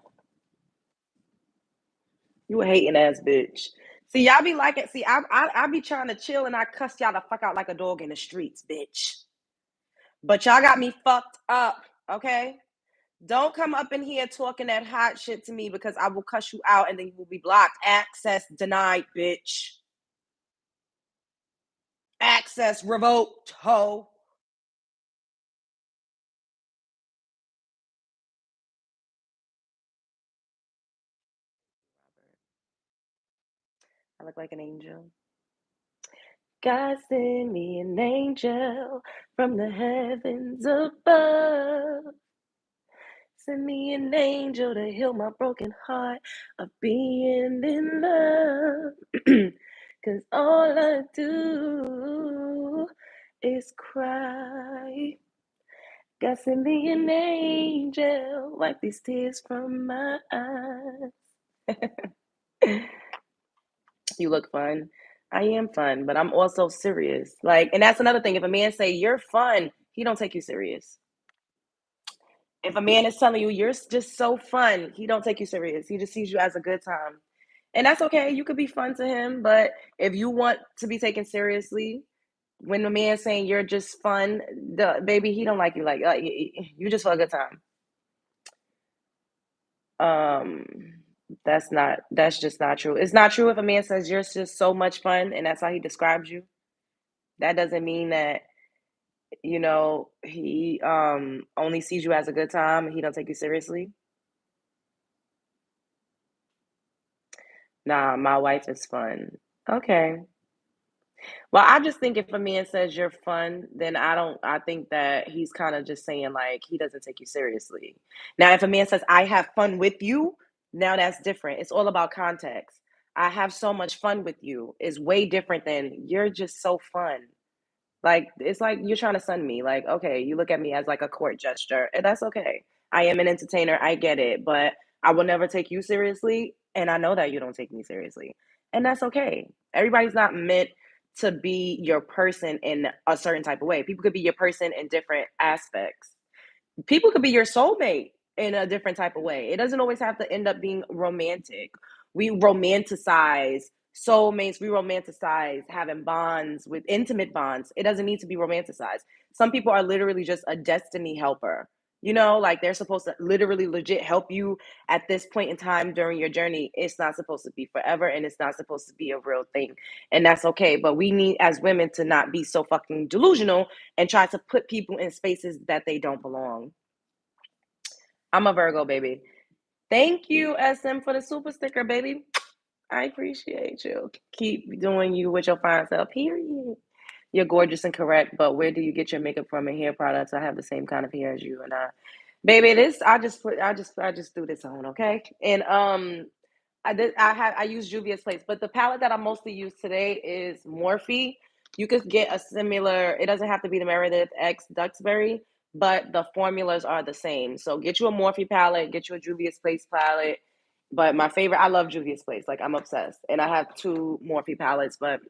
You a hating ass bitch. See, y'all be like it. See, I be trying to chill and I cuss y'all the fuck out like a dog in the streets, bitch. But y'all got me fucked up, okay? Don't come up in here talking that hot shit to me because I will cuss you out and then you will be blocked. Access denied, bitch. Access revoked, ho. I look like an angel. God send me an angel from the heavens above. Send me an angel to heal my broken heart of being in love. Cause all I do is cry. God send me an angel, wipe these tears from my eyes. You look fun. I am fun, but I'm also serious. Like, and that's another thing. If a man say you're fun, he don't take you serious. If a man is telling you you're just so fun, he don't take you serious. He just sees you as a good time. And that's okay. You could be fun to him, but if you want to be taken seriously, when the man's saying you're just fun, the baby, he don't like you. Like you just for a good time. Um, that's just not true. It's not true if a man says you're just so much fun and that's how he describes you. That doesn't mean that he only sees you as a good time and he don't take you seriously. Nah, my wife is fun. Okay. Well, I just think if a man says you're fun, then I think that he's kind of just saying like he doesn't take you seriously. Now, if a man says I have fun with you, now that's different. It's all about context. I have so much fun with you is way different than you're just so fun. Like it's like you're trying to sun me. Like, okay, you look at me as like a court gesture, and that's okay. I am an entertainer, I get it, but I will never take you seriously, and I know that you don't take me seriously. And that's okay. Everybody's not meant to be your person in a certain type of way. People could be your person in different aspects. People could be your soulmate in a different type of way. It doesn't always have to end up being romantic. We romanticize soulmates, we romanticize having bonds with intimate bonds. It doesn't need to be romanticized. Some people are literally just a destiny helper. Like they're supposed to literally legit help you at this point in time during your journey. It's not supposed to be forever and it's not supposed to be a real thing. And that's okay. But we need, as women, to not be so fucking delusional and try to put people in spaces that they don't belong. I'm a Virgo, baby. Thank you, SM, for the super sticker, baby. I appreciate you. Keep doing you with your fine self. Period. You're gorgeous and correct, but where do you get your makeup from and hair products? I have the same kind of hair as you, and baby, this I just threw this on, okay? And I use Juvia's Place, but the palette that I mostly use today is Morphe. You could get a similar. It doesn't have to be the Meredith X Duxbury, but the formulas are the same. So get you a Morphe palette, get you a Juvia's Place palette. But my favorite, I love Juvia's Place. Like I'm obsessed, and I have two Morphe palettes, but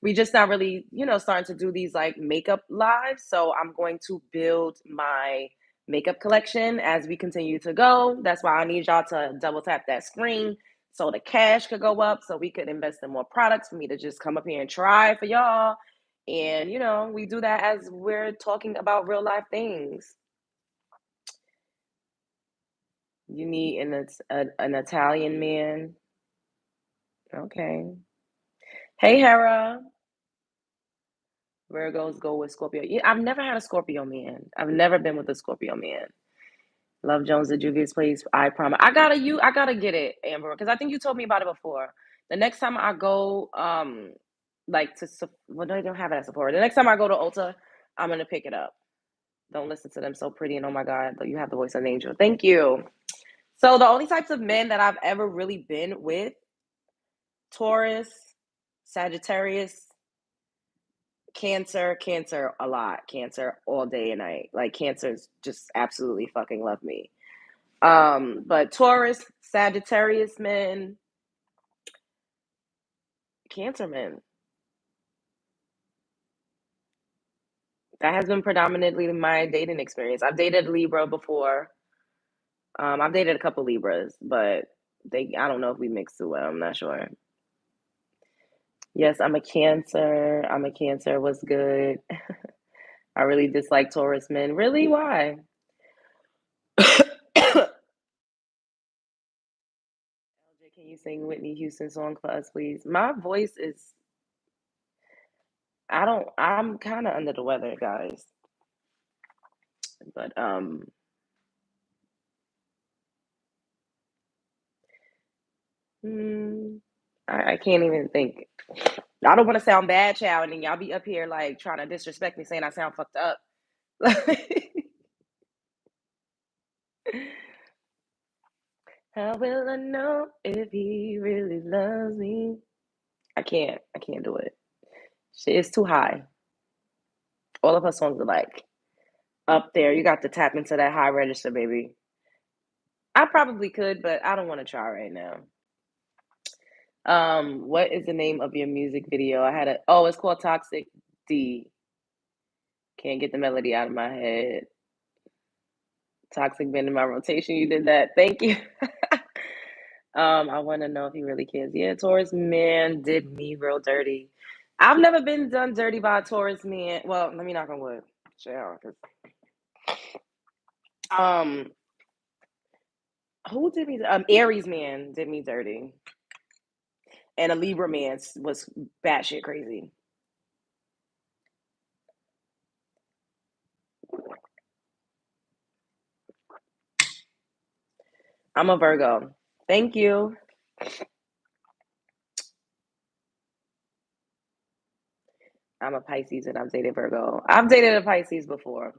we just not really, starting to do these like makeup lives. So I'm going to build my makeup collection as we continue to go. That's why I need y'all to double tap that screen so the cash could go up so we could invest in more products for me to just come up here and try for y'all. And, we do that as we're talking about real life things. You need an Italian man. Okay. Hey, Hera. Virgos go with Scorpio. Yeah, I've never had a Scorpio man. I've never been with a Scorpio man. Love Jones at Juvia's Place. I promise. I gotta get it, Amber, because I think you told me about it before. The next time I go, like well, no, they don't have it at Sephora. The next time I go to Ulta, I'm gonna pick it up. Don't listen to them so pretty and oh my god, you have the voice of an angel. Thank you. So the only types of men that I've ever really been with: Taurus, Sagittarius, Cancer a lot, Cancer all day and night. Like Cancers just absolutely fucking love me. But Taurus, Sagittarius men, Cancer men. That has been predominantly my dating experience. I've dated Libra before. I've dated a couple Libras, but I don't know if we mix too well. I'm not sure. Yes, I'm a Cancer. I'm a Cancer. What's good? I really dislike Taurus men. Really? Why? sing Whitney Houston song for us, please? My voice is, I'm kind of under the weather, guys. But I can't even think. I don't want to sound bad, child, and then y'all be up here like trying to disrespect me, saying I sound fucked up. How will I know if he really loves me? I can't. I can't do it. Shit, it's too high. All of her songs are like up there. You got to tap into that high register, baby. I probably could, but I don't want to try right now. What is the name of your music video? It's called Toxic D. Can't get the melody out of my head. Toxic been in my rotation. You did that. Thank you. I want to know if he really cares. Yeah, Taurus man did me real dirty. I've never been done dirty by a Taurus man. Well, let me knock on wood. Sure, um, who did me? Aries man did me dirty, and a Libra man was batshit crazy. I'm a Virgo. Thank you. I'm a Pisces and I've dated Virgo. I've dated a Pisces before.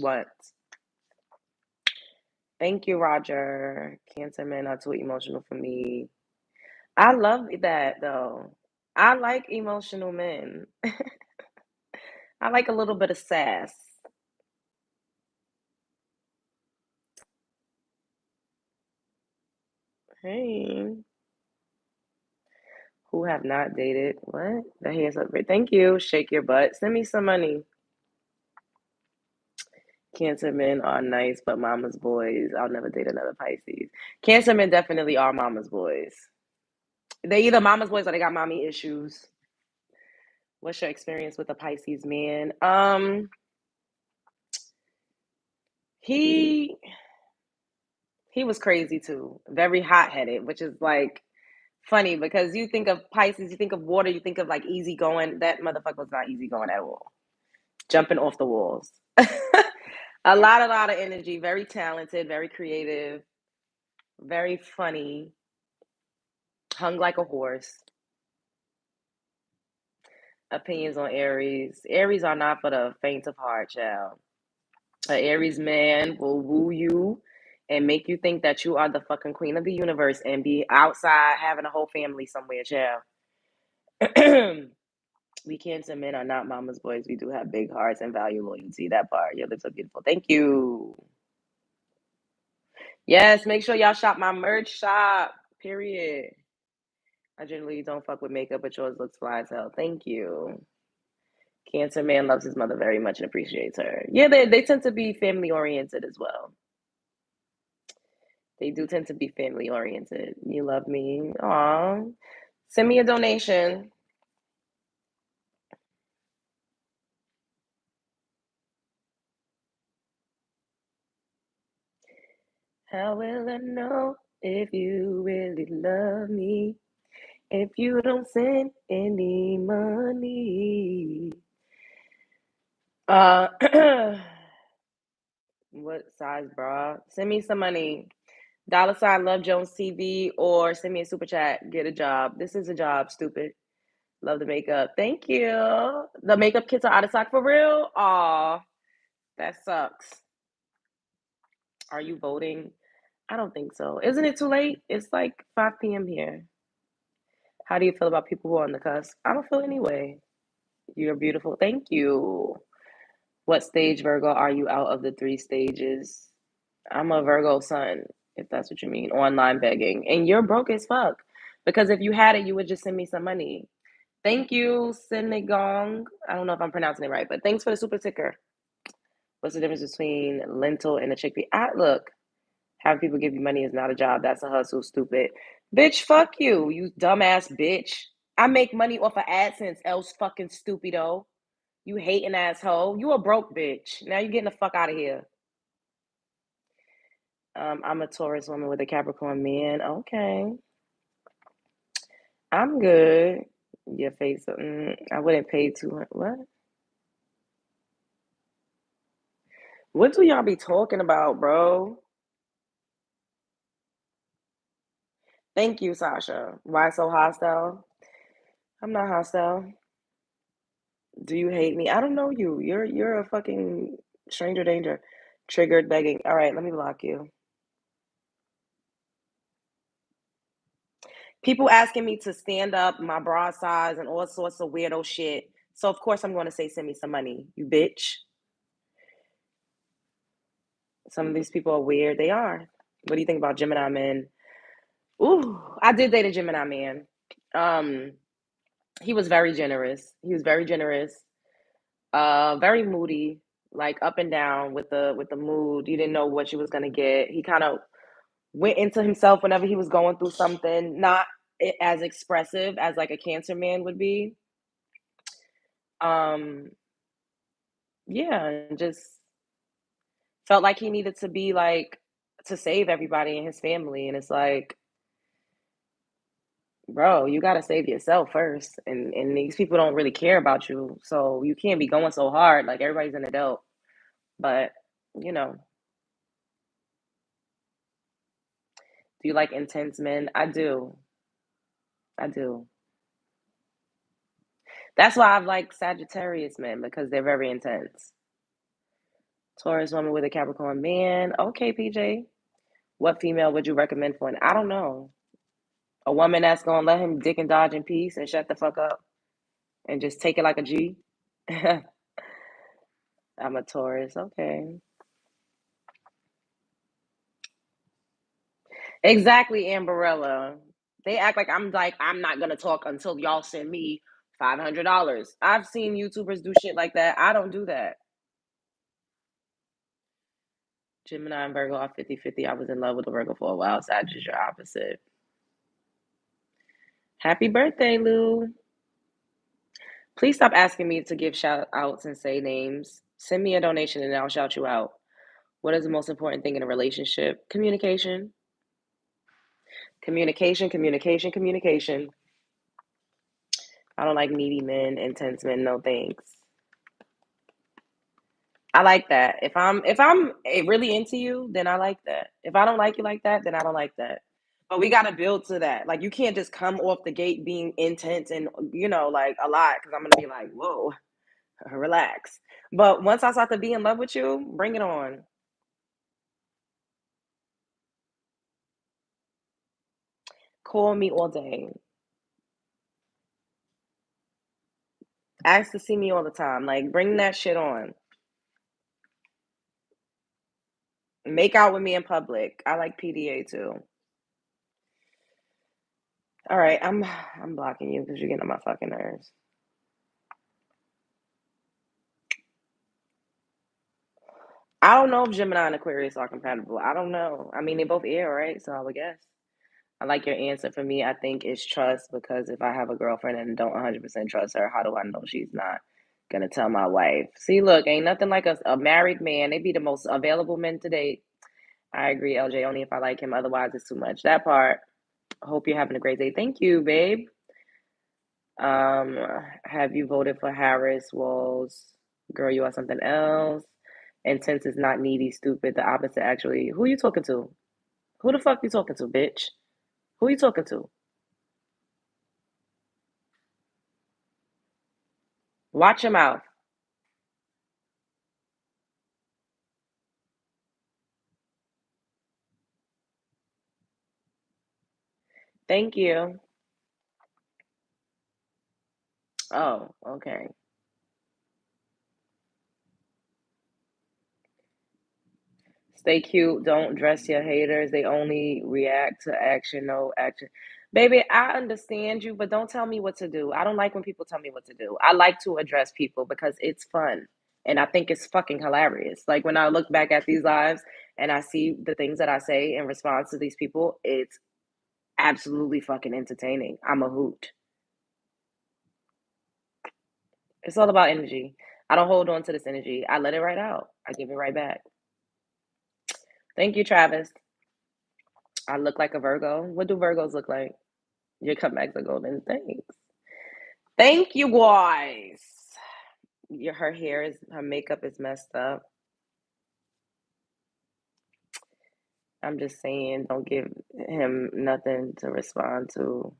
What? Thank you, Roger. Cancer men are too emotional for me. I love that though. I like emotional men. I like a little bit of sass. Hey, who have not dated? What? The hands up. Thank you. Shake your butt. Send me some money. Cancer men are nice, but mama's boys. I'll never date another Pisces. Cancer men definitely are mama's boys. They either mama's boys or they got mommy issues. What's your experience with a Pisces man? He he was crazy too. Very hot headed, which is like funny because you think of Pisces, you think of water, you think of like easy going. That motherfucker was not easy going at all. Jumping off the walls. A lot of energy, very talented, very creative, very funny, hung like a horse. Opinions on Aries. Aries are not for the faint of heart, child. An Aries man will woo you and make you think that you are the fucking queen of the universe and be outside having a whole family somewhere, child. We Cancer men are not mama's boys. We do have big hearts and value loyalty. That part. Your lips are beautiful. Thank you. Yes, make sure y'all shop my merch shop. Period. I generally don't fuck with makeup, but yours looks fly as hell. Thank you. Cancer man loves his mother very much and appreciates her. Yeah, they tend to be family oriented as well. They do tend to be family oriented. You love me. Aw. Send me a donation. How will I know if you really love me? If you don't send any money. Uh what size bra? Send me some money. $ Love Jones TV or send me a super chat. Get a job. This is a job, stupid. Love the makeup. Thank you. The makeup kits are out of stock for real? Aw, that sucks. Are you voting? I don't think so. Isn't it too late? It's like 5 p.m. here. How do you feel about people who are on the cusp? I don't feel any way. You're beautiful. Thank you. What stage Virgo are you out of the 3 stages? I'm a Virgo sun, if that's what you mean. Online begging. And you're broke as fuck. Because if you had it, you would just send me some money. Thank you, Sinigong. I don't know if I'm pronouncing it right, but thanks for the super ticker. What's the difference between lentil and a chickpea? Look, having people give you money is not a job. That's a hustle, stupid. Bitch, fuck you, you dumbass bitch. I make money off of AdSense, else fucking stupido. You hating asshole. You a broke bitch. Now you getting the fuck out of here. I'm a Taurus woman with a Capricorn man. Okay. I'm good. Your face, I wouldn't pay too. What? What do y'all be talking about, bro? Thank you, Sasha. Why so hostile? I'm not hostile. Do you hate me? I don't know you. You're a fucking stranger danger. Triggered begging. All right, let me block you. People asking me to stand up, my bra size, and all sorts of weirdo shit. So of course I'm going to say, send me some money, you bitch. Some of these people are weird. They are. What do you think about Gemini men? Ooh, I did date a Gemini man. Um, he was very generous. He was very generous. Very moody, like up and down with the mood. You didn't know what you was gonna get. He kind of went into himself whenever he was going through something. Not as expressive as like a Cancer man would be. Um, yeah, and just felt like he needed to be like to save everybody in his family, and it's like, bro, you got to save yourself first, and these people don't really care about you, so you can't be going so hard. Like everybody's an adult, but you know, do you like intense men? I do. I do. That's why I like Sagittarius men because they're very intense. Taurus woman with a Capricorn man. Okay, PJ. What female would you recommend for an? I don't know. A woman that's gonna let him dick and dodge in peace and shut the fuck up and just take it like a G. I'm a Taurus. Okay. Exactly, Amberella. They act like I'm not gonna talk until y'all send me $500. I've seen YouTubers do shit like that. I don't do that. Gemini and Virgo are 50-50. I was in love with a Virgo for a while. Sag is your opposite. Happy birthday, Lou. Please stop asking me to give shout outs and say names. Send me a donation and I'll shout you out. What is the most important thing in a relationship? Communication. Communication, communication, communication. I don't like needy men, intense men, no thanks. I like that. If I'm really into you, then I like that. If I don't like you like that, then I don't like that. But we gotta build to that. Like you can't just come off the gate being intense and like a lot because I'm gonna be like, whoa, relax. But once I start to be in love with you, bring it on. Call me all day. Ask to see me all the time. Like bring that shit on. Make out with me in public. I like PDA too. All right, I'm blocking you because you're getting on my fucking nerves. I don't know if Gemini and Aquarius are compatible. I don't know. I mean, they both air, right? So I would guess. I like your answer. For me, I think it's trust because if I have a girlfriend and don't 100% trust her, how do I know she's not gonna tell my wife? See, look, ain't nothing like a married man. They be the most available men to date. I agree, LJ. Only if I like him. Otherwise, it's too much. That part. Hope you're having a great day. Thank you, babe. Um, have you voted for Harris? Walls, girl, you are something else. Intense is not needy, stupid. The opposite, actually. Who you talking to? Who the fuck you talking to, bitch? Who you talking to? Watch your mouth. Thank you. Oh, okay. Stay cute. Don't dress your haters. They only react to action, no action. Baby, I understand you, but don't tell me what to do. I don't like when people tell me what to do. I like to address people because it's fun. And I think it's fucking hilarious. Like when I look back at these lives and I see the things that I say in response to these people, it's absolutely fucking entertaining. I'm a hoot. It's all about energy. I don't hold on to this energy. I let it right out. I give it right back. Thank you, Travis. I look like a Virgo. What do Virgos look like? Your comebacks are golden. Thanks. Thank you, guys. Her makeup is messed up. I'm just saying, don't give him nothing to respond to.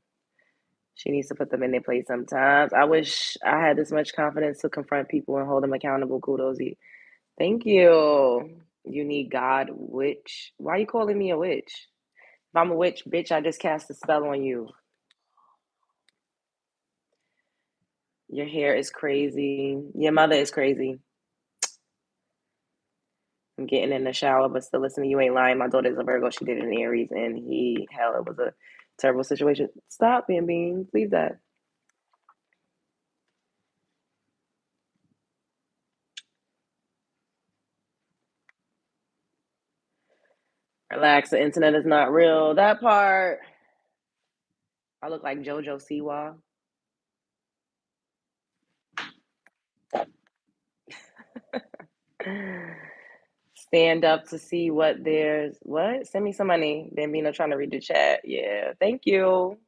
She needs to put them in their place sometimes. I wish I had this much confidence to confront people and hold them accountable. Kudos. Thank you. You need God, witch. Why are you calling me a witch? If I'm a witch, bitch, I just cast a spell on you. Your hair is crazy. Your mother is crazy. I'm getting in the shower, but still listening. You ain't lying. My daughter's a Virgo. She did it in Aries, and hell, it was a terrible situation. Stop, Bean. Leave that. Relax. The internet is not real. That part. I look like JoJo Siwa. Stand up to see what there's. What? Send me some money. Bambino trying to read the chat. Yeah. Thank you.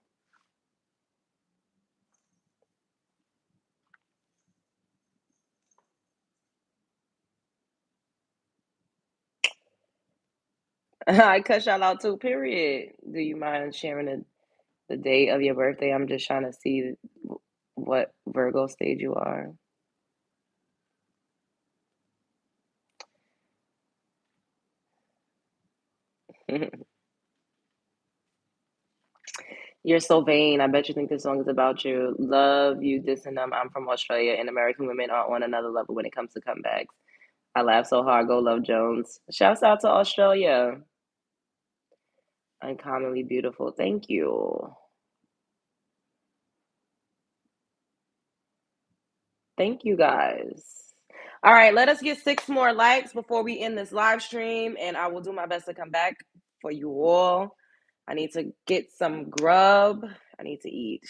I cut y'all out too, period. Do you mind sharing the date of your birthday? I'm just trying to see what Virgo stage you are. You're so vain. I bet you think this song is about you. Love you, this and them. I'm from Australia, and American women are on another level when it comes to comebacks. I laugh so hard. Go Love Jones. Shouts out to Australia. Uncommonly beautiful. Thank you. Thank you guys. All right, let us get 6 more likes before we end this live stream, and I will do my best to come back for you all. I need to get some grub. I need to eat.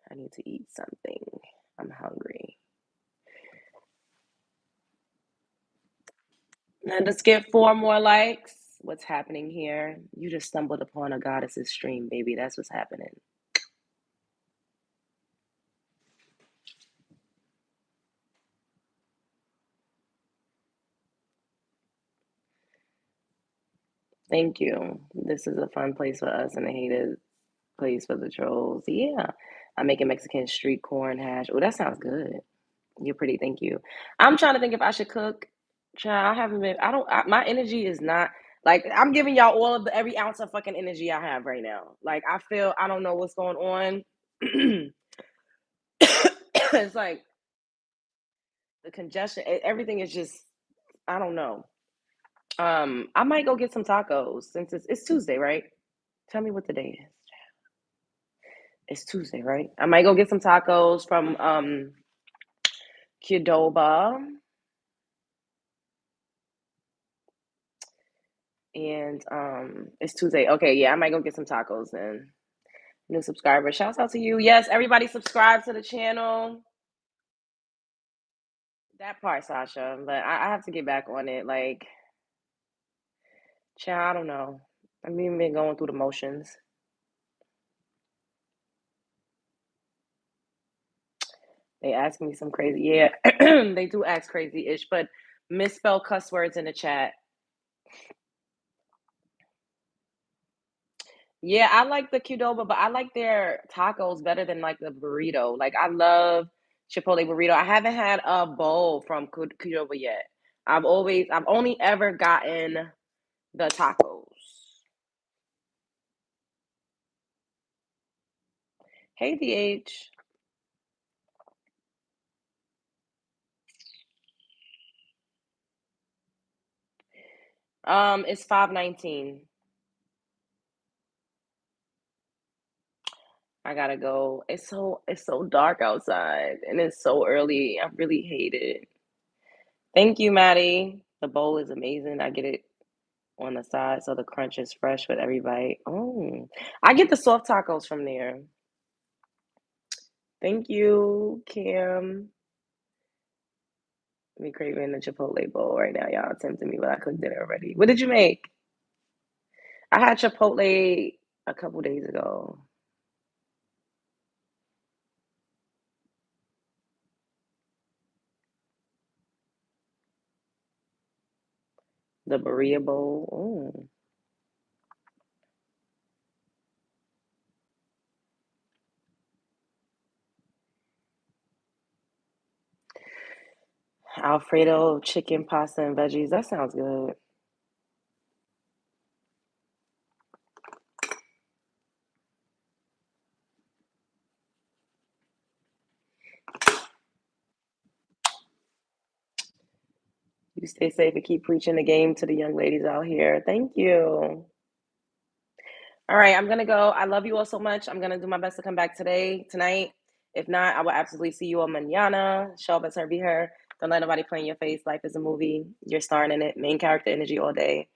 I need to eat something. I'm hungry. And let's get 4 more likes. What's happening here? You just stumbled upon a goddess's stream, baby. That's what's happening. Thank you. This is a fun place for us and a hated place for the trolls. Yeah. I'm making Mexican street corn hash. Oh, that sounds good. You're pretty. Thank you. I'm trying to think if I should cook. Child, I haven't been. I don't. My energy is not like I'm giving y'all all of the every ounce of fucking energy I have right now. Like I feel I don't know what's going on. It's like the congestion. Everything is just. I don't know. I might go get some tacos since it's Tuesday, right? Tell me what the day is. It's Tuesday, right? I might go get some tacos from Qdoba. And it's Tuesday. Okay, yeah, I might go get some tacos then. New subscriber. Shouts out to you. Yes, everybody subscribe to the channel. That part, Sasha. But I have to get back on it. Like, child, I don't know. I've even been going through the motions. They ask me some crazy. Yeah, they do ask crazy ish, but misspell cuss words in the chat. Yeah, I like the Qdoba, but I like their tacos better than like the burrito. Like I love Chipotle burrito. I haven't had a bowl from Qdoba yet. I've only ever gotten the tacos. Hey, DH. It's 5:19. I gotta go. It's so dark outside and it's so early. I really hate it. Thank you, Maddie. The bowl is amazing. I get it on the side so the crunch is fresh with every bite. Oh, I get the soft tacos from there. Thank you, Kim. Me craving the Chipotle bowl right now. Y'all tempting me, but I cooked dinner already. What did you make? I had Chipotle a couple days ago. The Berea Bowl. Ooh. Alfredo chicken pasta and veggies. That sounds good. You stay safe and keep preaching the game to the young ladies out here. Thank you. All right, I'm gonna go. I love you all so much. I'm gonna do my best to come back tonight. If not, I will absolutely see you on mañana. Show up as her, be her. Don't let nobody play in your face. Life is a movie. You're starring in it. Main character energy all day.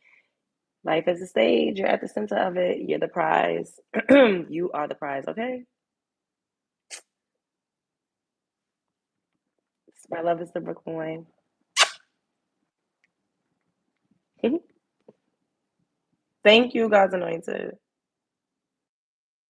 Life is a stage. You're at the center of it. You're the prize. You are the prize, okay? My love is the Brooklyn way. Thank you, God's anointed.